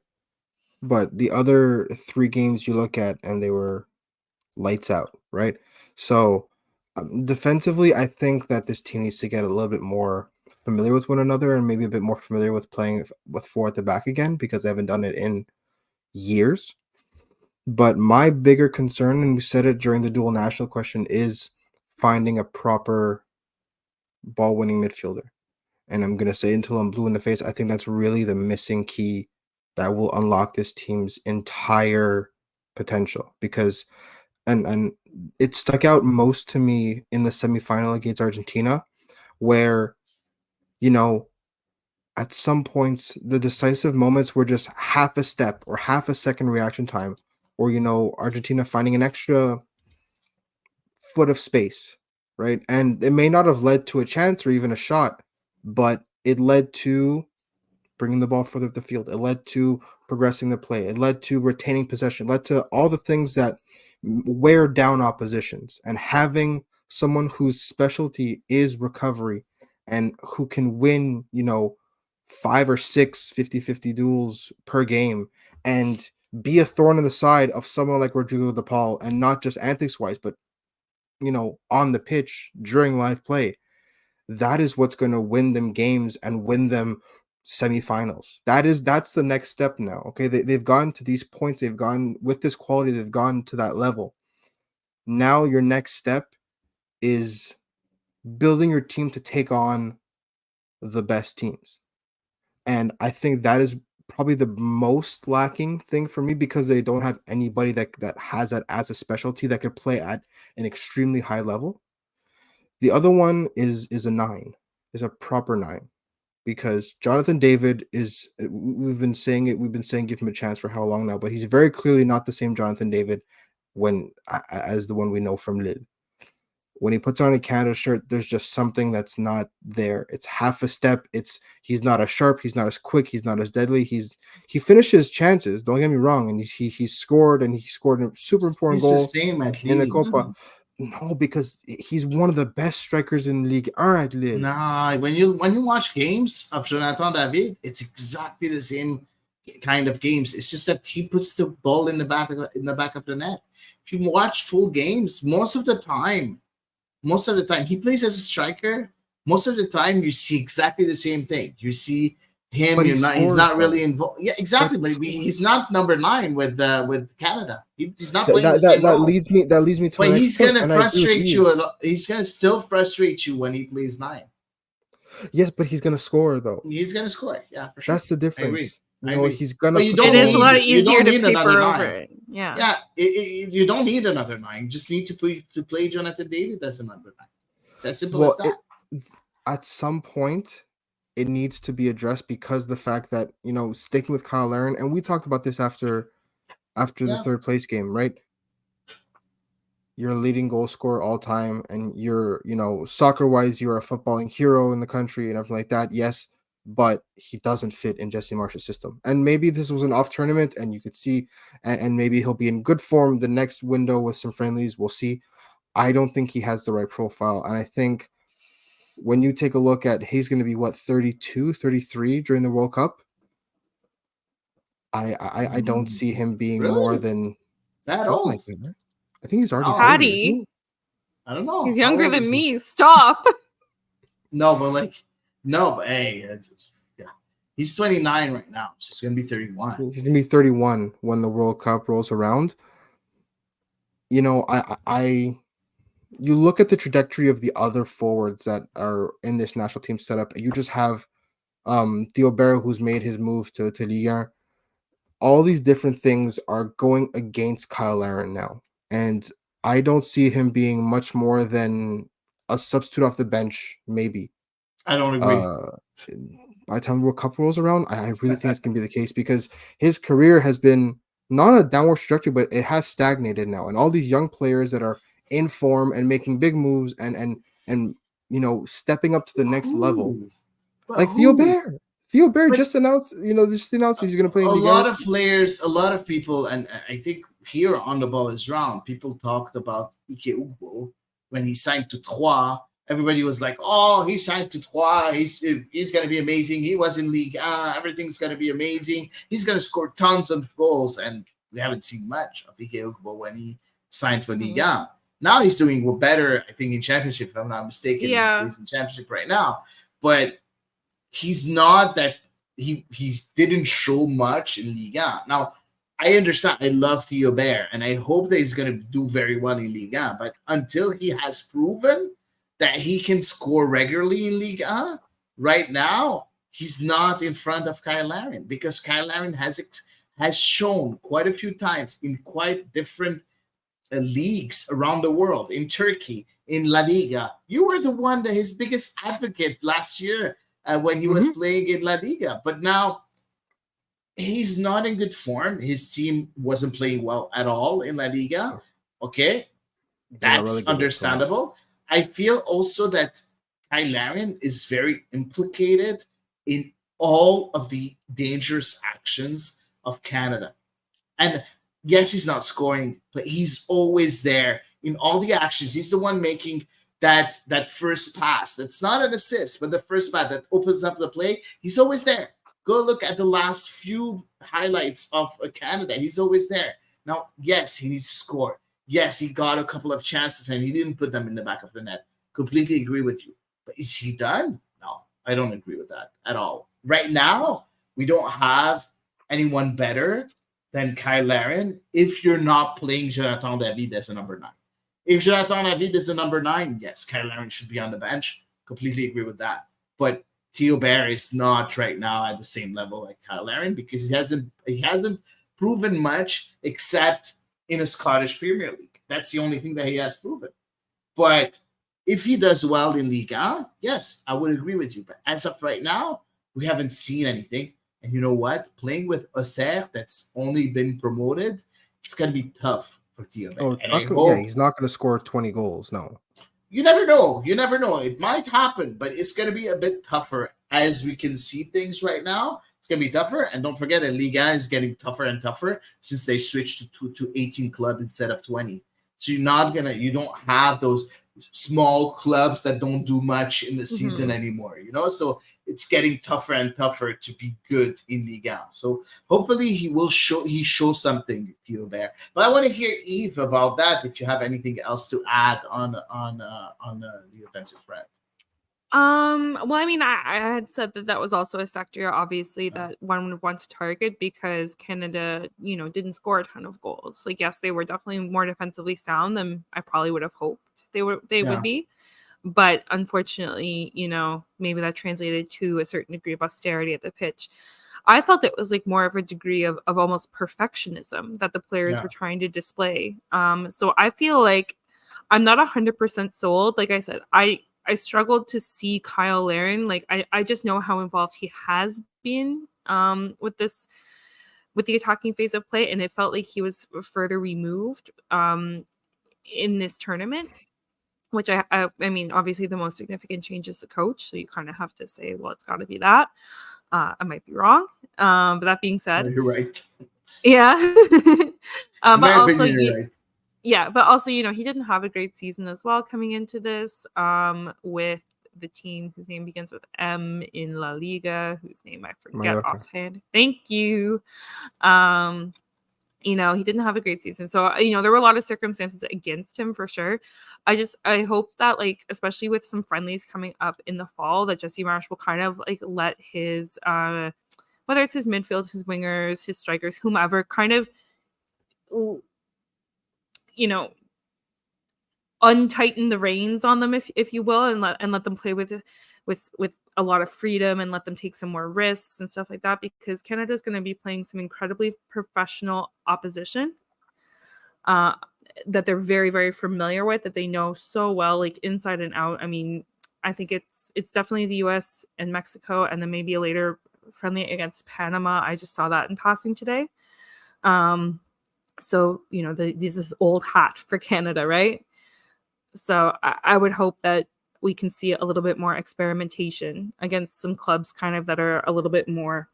but the other 3 games you look at and they were lights out, right? So defensively, I think that this team needs to get a little bit more familiar with one another and maybe a bit more familiar with playing with 4 at the back again, because they haven't done it in years. But my bigger concern, and we said it during the dual national question, is finding a proper ball-winning midfielder. And I'm going to say until I'm blue in the face, I think that's really the missing key that will unlock this team's entire potential. Because, and it stuck out most to me in the semifinal against Argentina, where, you know, at some points, the decisive moments were just half a step or half a second reaction time, or, you know, Argentina finding an extra foot of space, right? And it may not have led to a chance or even a shot, but it led to bringing the ball further up the field. It led to progressing the play. It led to retaining possession. It led to all the things that wear down oppositions. And having someone whose specialty is recovery and who can win, you know, 5 or 6 50-50 duels per game and be a thorn in the side of someone like Rodrigo De Paul, and not just antics-wise, but, you know, on the pitch during live play. That is what's going to win them games and win them semifinals. That's the next step now. Okay, they've gone to these points. They've gone with this quality. They've gone to that level. Now your next step is building your team to take on the best teams. And I think that is probably the most lacking thing for me, because they don't have anybody that has that as a specialty that could play at an extremely high level. The other one is a 9, is a proper 9, because Jonathan David is, we've been saying give him a chance for how long now, but he's very clearly not the same Jonathan David as the one we know from Lille. When he puts on a Canada shirt, there's just something that's not there. It's half a step. He's not as sharp. He's not as quick. He's not as deadly. He finishes chances. Don't get me wrong, and he scored, and he scored a super important goal
the same at
in the
Lille.
Copa.
Mhm.
No, because he's one of the best strikers in League 1 at Lille.
Nah, when you watch games of Jonathan David, it's exactly the same kind of games. It's just that he puts the ball in the back of the net. If you watch full games, most of the time he plays as a striker. Most of the time you see exactly the same thing. You see him.
But he
He's
scores,
not
though.
really involved. Yeah, exactly.
But
But he's not number 9 with Canada. He's not
That,
playing the
that,
same
that, that
role.
leads me that leads me to
But
my next
he's
point,
gonna
and I agree with
frustrate
you.
you. He's gonna still frustrate you when he plays 9.
Yes, but he's gonna score though.
He's gonna score. Yeah, for sure.
That's the
I agree.
difference.
I agree.
He's gonna
But you
put
don't
It is a
need
lot
you
easier
don't
to
need another
paper over
9.
it. Yeah.
Yeah, you don't need another 9. You just need to play Jonathan David as a number 9. It's as simple as that.
At some point, it needs to be addressed because the fact that sticking with Kyle Larin, and we talked about this after the
Yeah.
third place game, right? You're a leading goal scorer all time, and you're soccer wise, you're a footballing hero in the country and everything like that. Yes, but he doesn't fit in Jesse Marsh's system. And maybe this was an off tournament, and you could see, and maybe he'll be in good form the next window with some friendlies. We'll see. I don't think he has the right profile, and I think when you take a look at, he's going to be 32, 33 during the World Cup. I don't see him being more
Really?
than
That
something
old?
like that. Right? I think he's already
Oh.
30, isn't
Hady,
he?
I don't know.
he's
How
younger
old
than
is he?
me. Stop.
No, but hey, yeah, he's 29 right now, so he's gonna be 31.
He's gonna be 31 when the World Cup rolls around. I you look at the trajectory of the other forwards that are in this national team setup. You just have Theobert, who's made his move to Ligue 1. All these different things are going against Kyle Larin now, and I don't see him being much more than a substitute off the bench, maybe.
I don't agree.
By the time the World Cup rolls around, I really think it's going to be the case because his career has been not on a downward trajectory, but it has stagnated now. And all these young players that are in form and making big moves and stepping up to the next level,
Who? But
like
who?
Theobert. Theobert
But-
just announced he's going to play in
A
Ligue 1.
lot of players, a lot of people, and I think here on the ball is round. People talked about Ike Ugbo when he signed to Troyes. Everybody was like, "Oh, he signed to Troyes. He's going to be amazing. He was in Ligue 1. Everything's going to be amazing. He's going to score tons of goals." And we haven't seen much of Ike Ugbo when he signed for Ligue 1. Now he's doing better, I think, in Championship, if I'm not mistaken.
Yeah.
He's in Championship right now, but he's not that. He didn't show much in Ligue 1. Now, I understand. I love Theobert, and I hope that he's going to do very well in Ligue 1. But until he has proven that he can score regularly in Ligue 1, right now, he's not in front of Kyle Larin because Kyle Larin has shown quite a few times in quite different leagues around the world, in Turkey, in La Liga. You were the one that his biggest advocate last year when he was playing in La Liga. But now he's not in good form. His team wasn't playing well at all in La Liga. Okay, that's understandable. I feel also that Kyle Larin is very implicated in all of the dangerous actions of Canada. And yes, he's not scoring, but he's always there in all the actions. He's the one making that first pass. That's not an assist, but the first pass that opens up the play. He's always there. Go look at the last few highlights of Canada. He's always there. Now, yes, he needs to score. Yes, he got a couple of chances and he didn't put them in the back of the net. Completely agree with you. But is he done? No, I don't agree with that at all. Right now, we don't have anyone better than Kyle Larin if you're not playing Jonathan David as a number 9. If Jonathan David is a number 9, yes, Kyle Larin should be on the bench. Completely agree with that. But Theobert is not right now at the same level like Kyle Larin because he hasn't proven much except in a Scottish Premier League. That's the only thing that he has proven. But if he does well in Ligue 1, yes, I would agree with you. But as of right now, we haven't seen anything. And you know what? Playing with Auxerre that's only been promoted, it's going to be tough for Theobert.
He's not going to score 20 goals, no.
You never know. You never know. It might happen, but it's going to be a bit tougher as we can see things right now. It's going to be tougher. And don't forget that Liga is getting tougher and tougher since they switched to 18 club instead of 20. So you don't have those small clubs that don't do much in the season anymore, so it's getting tougher and tougher to be good in Ligue 1. So hopefully he shows something, Theo Bear. But I want to hear Yves about that, if you have anything else to add on the offensive front.
Well, I mean, I had said that was also a sector, obviously, that one would want to target because Canada, didn't score a ton of goals. Like, yes, they were definitely more defensively sound than I probably would have hoped they would be. But unfortunately, maybe that translated to a certain degree of austerity at the pitch. I felt it was like more of a degree of almost perfectionism that the players were trying to display. So I feel like I'm not 100% sold. Like I said, I struggled to see Kyle Larin. Like I just know how involved he has been with the attacking phase of play, and it felt like he was further removed in this tournament. Which I mean, obviously the most significant change is the coach, so you kind of have to say, well, it's got to be that. I might be wrong, but that being said,
you're right.
Yeah, but also
you're right.
Yeah, but also, he didn't have a great season as well coming into this with the team whose name begins with M in La Liga, whose name I forget offhand. Thank you. He didn't have a great season. So, there were a lot of circumstances against him for sure. I hope that, like, especially with some friendlies coming up in the fall, that Jesse Marsh will kind of like let his whether it's his midfield, his wingers, his strikers, whomever, kind of untighten the reins on them, if you will, and let them play with a lot of freedom and let them take some more risks and stuff like that, because Canada's going to be playing some incredibly professional opposition that they're very, very familiar with, that they know so well, like inside and out. I mean, I think it's definitely the US and Mexico, and then maybe a later friendly against Panama. I just saw that in passing today. So, this is old hat for Canada, right? So I would hope that we can see a little bit more experimentation against some clubs kind of that are a little bit more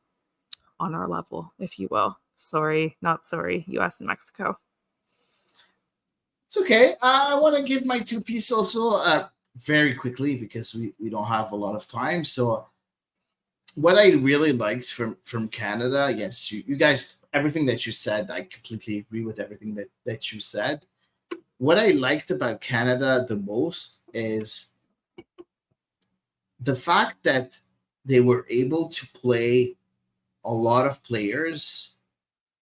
on our level, if you will. Sorry, not sorry, US and Mexico.
It's okay. I want to give my 2 pieces also very quickly, because we don't have a lot of time. So what I really liked from Canada, yes, you guys, everything that you said, I completely agree with everything that you said. What I liked about Canada the most is the fact that they were able to play a lot of players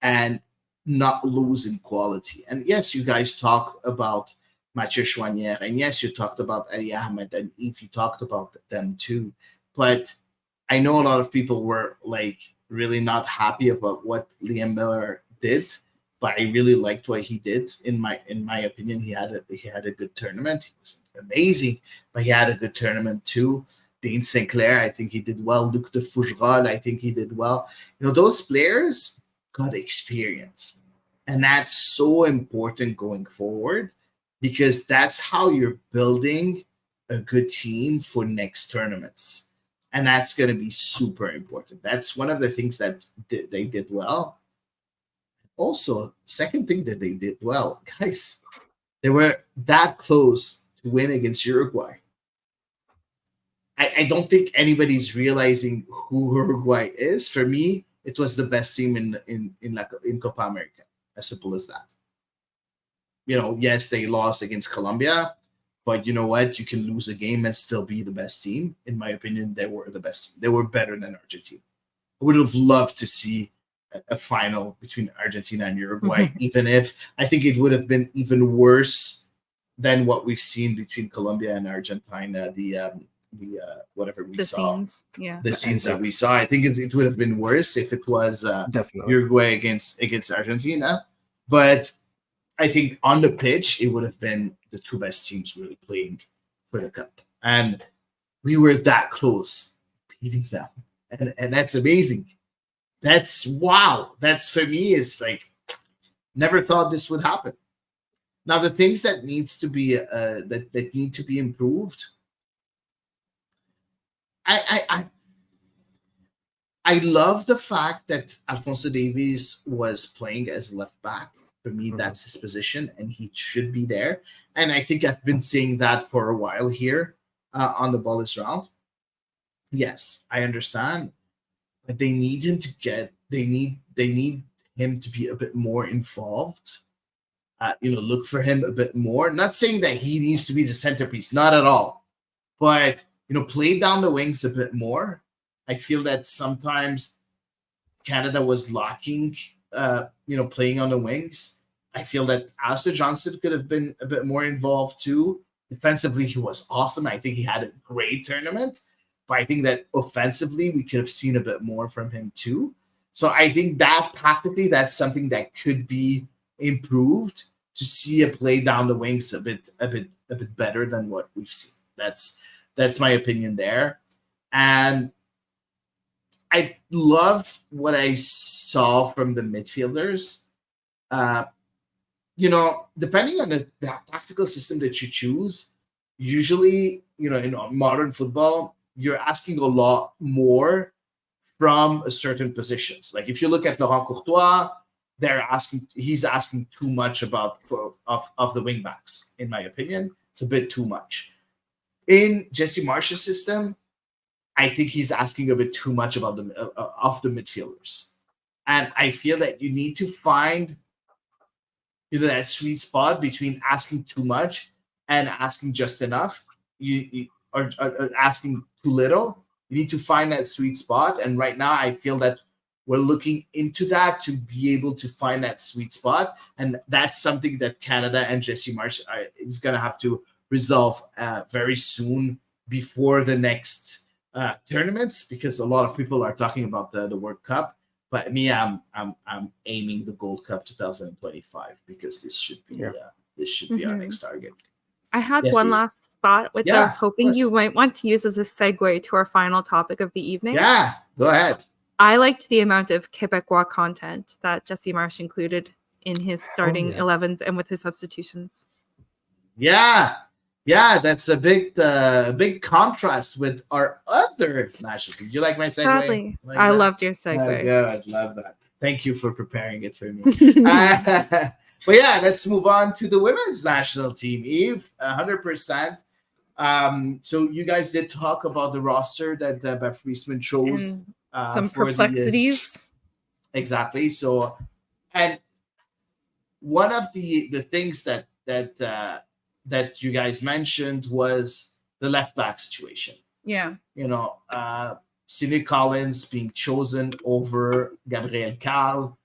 and not lose in quality. And yes, you guys talked about Mathieu Chouanière, and yes, you talked about Ali Ahmed, and if you talked about them too. But I know a lot of people were like really not happy about what Liam Miller did, but I really liked what he did. In my opinion, he had a good tournament. He was amazing, but he had a good tournament too. Dane Sinclair, I think he did well. Luc de Fougerolles, I think he did well. Those players got experience, and that's so important going forward, because that's how you're building a good team for next tournaments, and that's going to be super important. That's one of the things that they did well. Also, second thing that they did well, guys, they were that close to win against Uruguay. I don't think anybody's realizing who Uruguay is. For me, it was the best team in Copa America. As simple as that. Yes, they lost against Colombia, but you know what? You can lose a game and still be the best team. In my opinion, they were the best team. They were better than Argentina. I would have loved to see a final between Argentina and Uruguay, even if I think it would have been even worse than what we've seen between Colombia and Argentina. Whatever we saw, the scenes that we saw. I think it would have been worse if it was Uruguay against Argentina. But I think on the pitch, it would have been the 2 best teams really playing for the cup, and we were that close beating them, and that's amazing. That's wow. That's, for me, is like, never thought this would happen. Now, the things that needs to be that need to be improved. I love the fact that Alphonso Davies was playing as left back. For me,
Mhm.
that's his position, and he should be there. And I think I've been saying that for a while here on the ball is round. Yes, I understand, but they need him to get. They need him to be a bit more involved. Look for him a bit more. Not saying that he needs to be the centerpiece, not at all, but play down the wings a bit more. I feel that sometimes Canada was lacking, playing on the wings. I feel that Alistair Johnston could have been a bit more involved too. Defensively, he was awesome. I think he had a great tournament, but I think that offensively, we could have seen a bit more from him too. So I think that tactically, that's something that could be improved to see a play down the wings a bit better than what we've seen. That's my opinion there. And I love what I saw from the midfielders. Uh, Depending on the tactical system that you choose, usually, in modern football, you're asking a lot more from a certain positions. Like if you look at Laurent Courtois, he's asking too much of the wing backs, in my opinion. It's a bit too much. In Jesse Marsh's system, I think he's asking a bit too much about of the midfielders, and I feel that you need to find that sweet spot between asking too much and asking just enough. Or asking too little. You need to find that sweet spot, and right now I feel that we're looking into that to be able to find that sweet spot, and that's something that Canada and Jesse Marsh is going to have to resolve very soon before the next tournaments, because a lot of people are talking about the World Cup, but me, I'm aiming the Gold Cup 2025 because this should be our next target.
I had
Yes,
one
Eve.
last thought, which I was
of
hoping you
course.
might want to use as a segue to our final topic of the evening.
Yeah, go ahead.
I liked the amount of Quebecois content that Jesse Marsh included in his starting 11s and with his substitutions.
Yeah, that's a big contrast with our other national team. Do you like my segue?
Sadly,
like
I
that?
loved your segue.
Oh, good, love that. Thank you for preparing it for me. But yeah, let's move on to the women's national team. Eve, 100%. So you guys did talk about the roster that Beth Friesman chose.
Some
for
perplexities.
Exactly. So, and one of the things that you guys mentioned was the left back situation.
Yeah.
Sidney Collins being chosen over Gabriel Carl.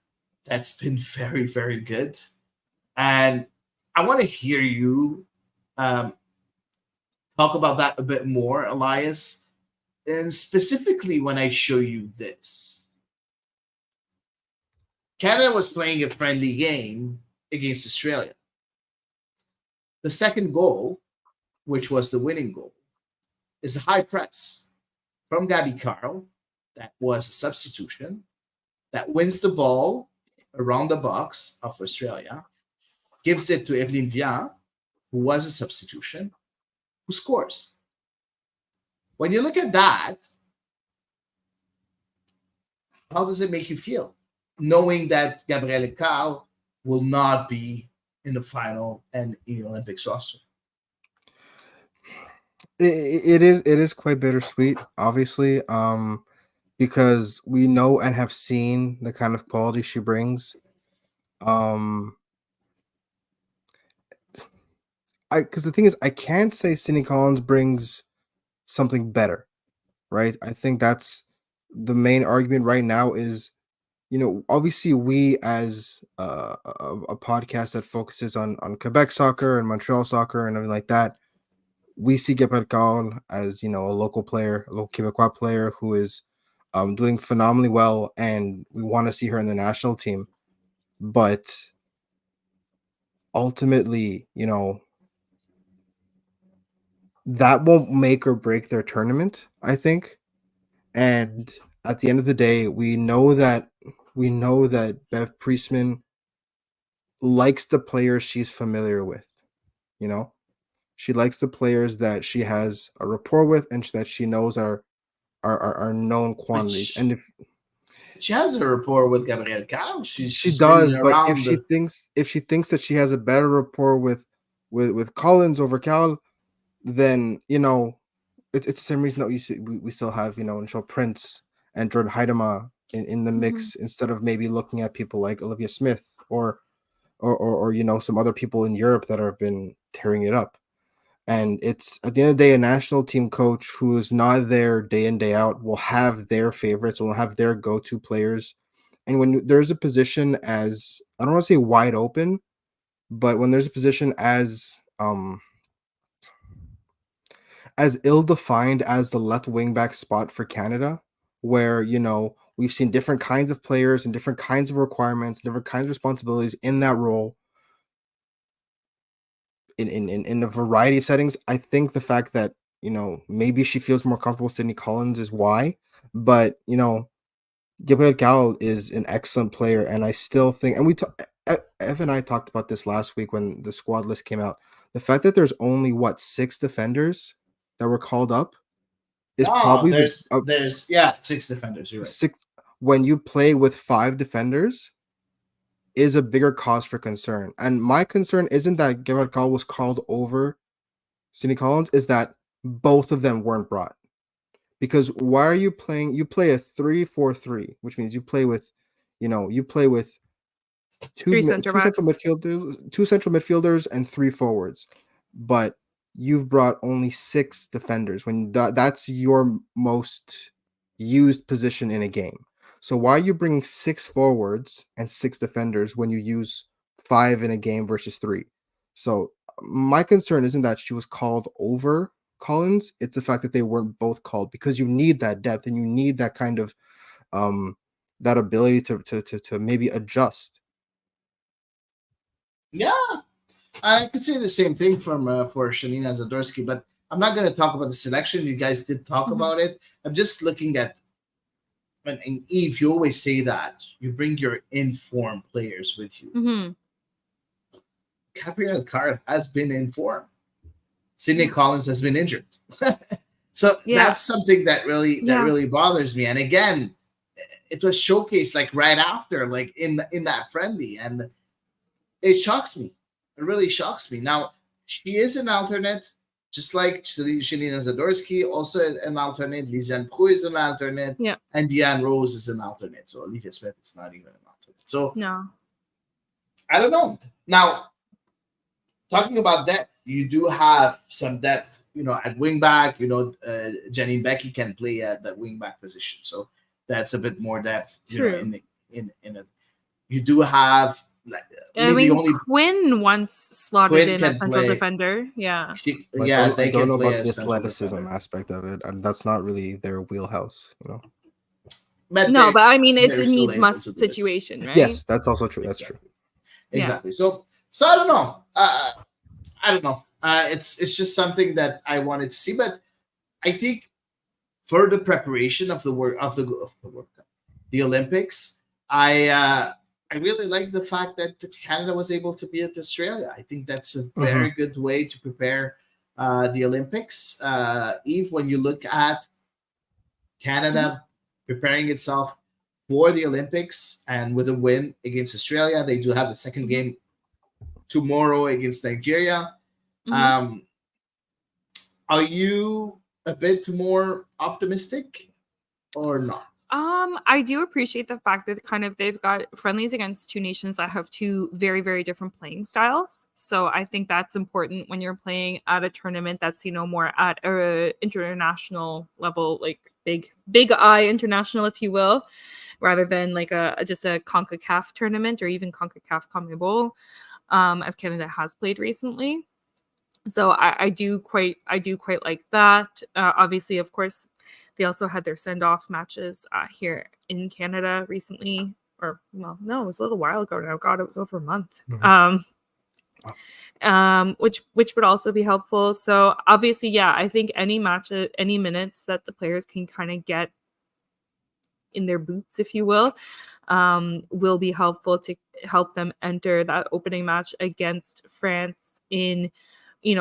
That's been very, very good. And I want to hear you talk about that a bit more, Elias. And specifically when I show you this. Canada was playing a friendly game against Australia. The second goal, which was the winning goal, is a high press from Gabby Carl. That was a substitution that wins the ball around the box of Australia, gives it to Evelyn Vian, who was a substitution, who scores. When you look at that, how does it make you feel? Knowing that Gabrielle Carl will not be in the final and in the Olympics roster.
It is quite bittersweet, obviously, because we know and have seen the kind of quality she brings. Because the thing is, I can't say Sidney Collins brings something better, right? I think that's the main argument right now is, obviously we as a podcast that focuses on Quebec soccer and Montreal soccer and everything like that, we see Gabriel Carl as, a local player, a local Quebecois player who is doing phenomenally well, and we want to see her in the national team. But ultimately, that won't make or break their tournament, I think. And at the end of the day, we know that Bev Priestman likes the players she's familiar with. She likes the players that she has a rapport with and that she knows are known quantities. And
She has a rapport with Gabrielle Cow.
She
She's been
does, but
around.
if she thinks that she has a better rapport with Collins over Cal, then it's the same reason that you see we still have Michelle Prince and Jordan Heidema in the mix instead of maybe looking at people like Olivia Smith or some other people in Europe that have been tearing it up. And it's at the end of the day, a national team coach who is not there day in, day out will have their favorites, will have their go-to players. And when there's a position as, I don't want to say wide open, but when there's a position as ill-defined as the left wing back spot for Canada, where we've seen different kinds of players and different kinds of requirements, different kinds of responsibilities in that role, in a variety of settings. I think the fact that maybe she feels more comfortable with Sydney Collins is why, but Gabriel Cal is an excellent player, and I still think, and Ev and I talked about this last week when the squad list came out. The fact that there's only 6 defenders that were called up is probably
there's 6 defenders. You're right.
6 when you play with 5 defenders is a bigger cause for concern. And my concern isn't that Gabriel Cal was called over Sydney Collins, is that both of them weren't brought. Because why are you playing? You play a 3-4-3, which means you play with two central midfielders and 3 forwards, but you've brought only 6 defenders when that's your most used position in a game. So why are you bringing 6 forwards and 6 defenders when you use 5 in a game versus 3? So my concern isn't that she was called over Collins, it's the fact that they weren't both called, because you need that depth and you need that kind of that ability to maybe adjust.
Yeah, I could say the same thing for Shanina Zadorsky, but I'm not going to talk about the selection. You guys did talk about it. I'm just looking at, and Eve, you always say that you bring your informed players with you. Gabrielle Carr has been in form. Sydney Collins has been injured. So that's something that really bothers me. And again, it was showcased like right after, like in that friendly, and it shocks me. It really shocks me. Now, she is an alternate, just like Shanina Zadorsky, also an alternate. Lisanne Prou is an alternate.
Yeah.
And Deanne Rose is an alternate. So Olivia Smith is not even an alternate. So
no,
I don't know. Now, talking about depth, you do have some depth, at wing back. Janine Becky can play at the wing back position, so that's a bit more depth.
True.
In it, you do have
Quinn once slotted in a central defender. Yeah.
I don't know about the athleticism aspect of it, and that's not really their wheelhouse,
But I mean, it's a needs must situation, right?
Yes, that's also true. That's true.
Exactly. Yeah. So I don't know. I don't know. It's just something that I wanted to see, but I think for the preparation of the Olympics, I really like the fact that Canada was able to beat Australia. I think that's a very good way to prepare the Olympics. Eve, when you look at Canada preparing itself for the Olympics and with a win against Australia, they do have the second game tomorrow against Nigeria. Are you a bit more optimistic or not?
I do appreciate the fact that they've got friendlies against 2 nations that have 2 very, very different playing styles. So I think that's important when you're playing at a tournament that's, more at a international level, like big I international, if you will, rather than like just a CONCACAF tournament or even CONCACAF CONMEBOL, as Canada has played recently. So I do quite like that. Obviously, of course, they also had their send-off matches here in Canada recently, it was a little while ago now. God, it was over a month. Which would also be helpful. So obviously, I think any minutes that the players can kind of get in their boots, if you will be helpful to help them enter that opening match against France in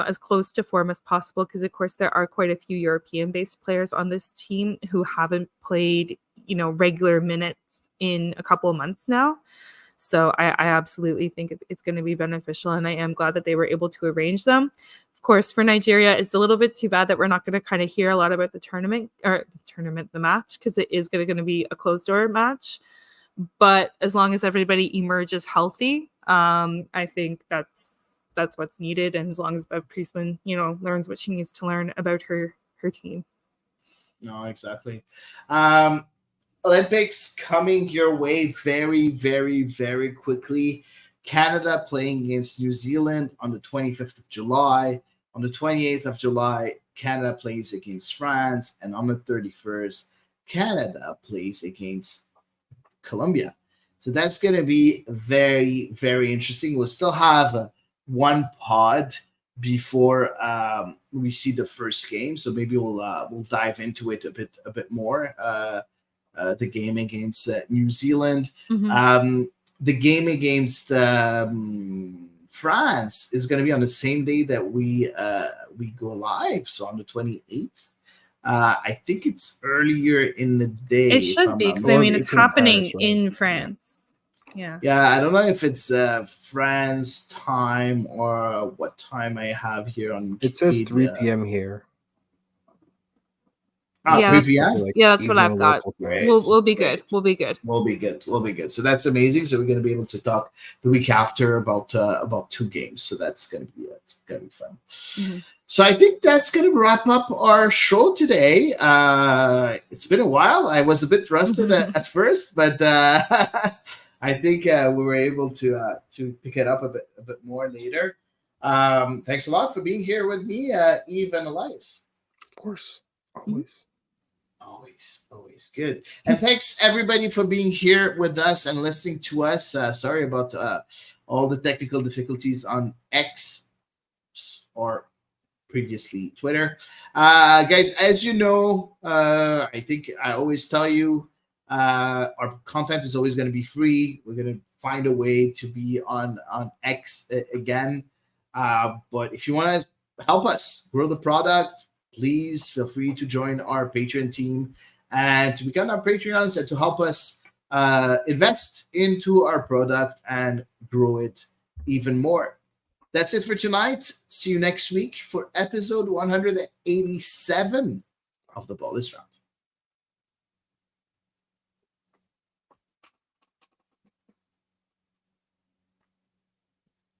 as close to form as possible, because of course there are quite a few European based players on this team who haven't played regular minutes in a couple of months now. So I absolutely think it's going to be beneficial, and I am glad that they were able to arrange them. Of course, for Nigeria, it's a little bit too bad that we're not going to kind of hear a lot about the match, because it is going to be a closed door match. But as long as everybody emerges healthy, I think that's what's needed. And as long as Bev Priestman, learns what she needs to learn about her team.
No, exactly. Olympics coming your way very, very, very quickly. Canada playing against New Zealand on the 25th of July. On the 28th of July, Canada plays against France. And on the 31st, Canada plays against Colombia. So that's going to be very, very interesting. We'll still have one pod before we see the first game. So maybe we'll dive into it a bit more. The game against New Zealand.
Mm-hmm.
The game against France is going to be on the same day that we go live, so on the 28th. I think it's earlier in the day.
It should be, because it's happening in France. Yeah.
Yeah, I don't know if it's France time or what time I have here on.
It says 3 p.m. here.
Yeah,
3 p.m.
That's what I've got.
Great.
We'll be good. We'll be good.
We'll be good. So that's amazing. So we're going to be able to talk the week after about 2 games. So that's going to be fun.
Mm-hmm.
So I think that's going to wrap up our show today. It's been a while. I was a bit rusted at first, but I think we were able to pick it up a bit more later. Thanks a lot for being here with me, Eve and Elias.
Of course, always.
Always good. And thanks everybody for being here with us and listening to us. Sorry about all the technical difficulties on X or previously Twitter. Guys, as you know, I think I always tell you, our content is always going to be free. We're going to find a way to be on X again. But if you want to help us grow the product, please feel free to join our Patreon team and to become our Patreons and to help us invest into our product and grow it even more. That's it for tonight. See you next week for episode 187 of The Ball is Dropped.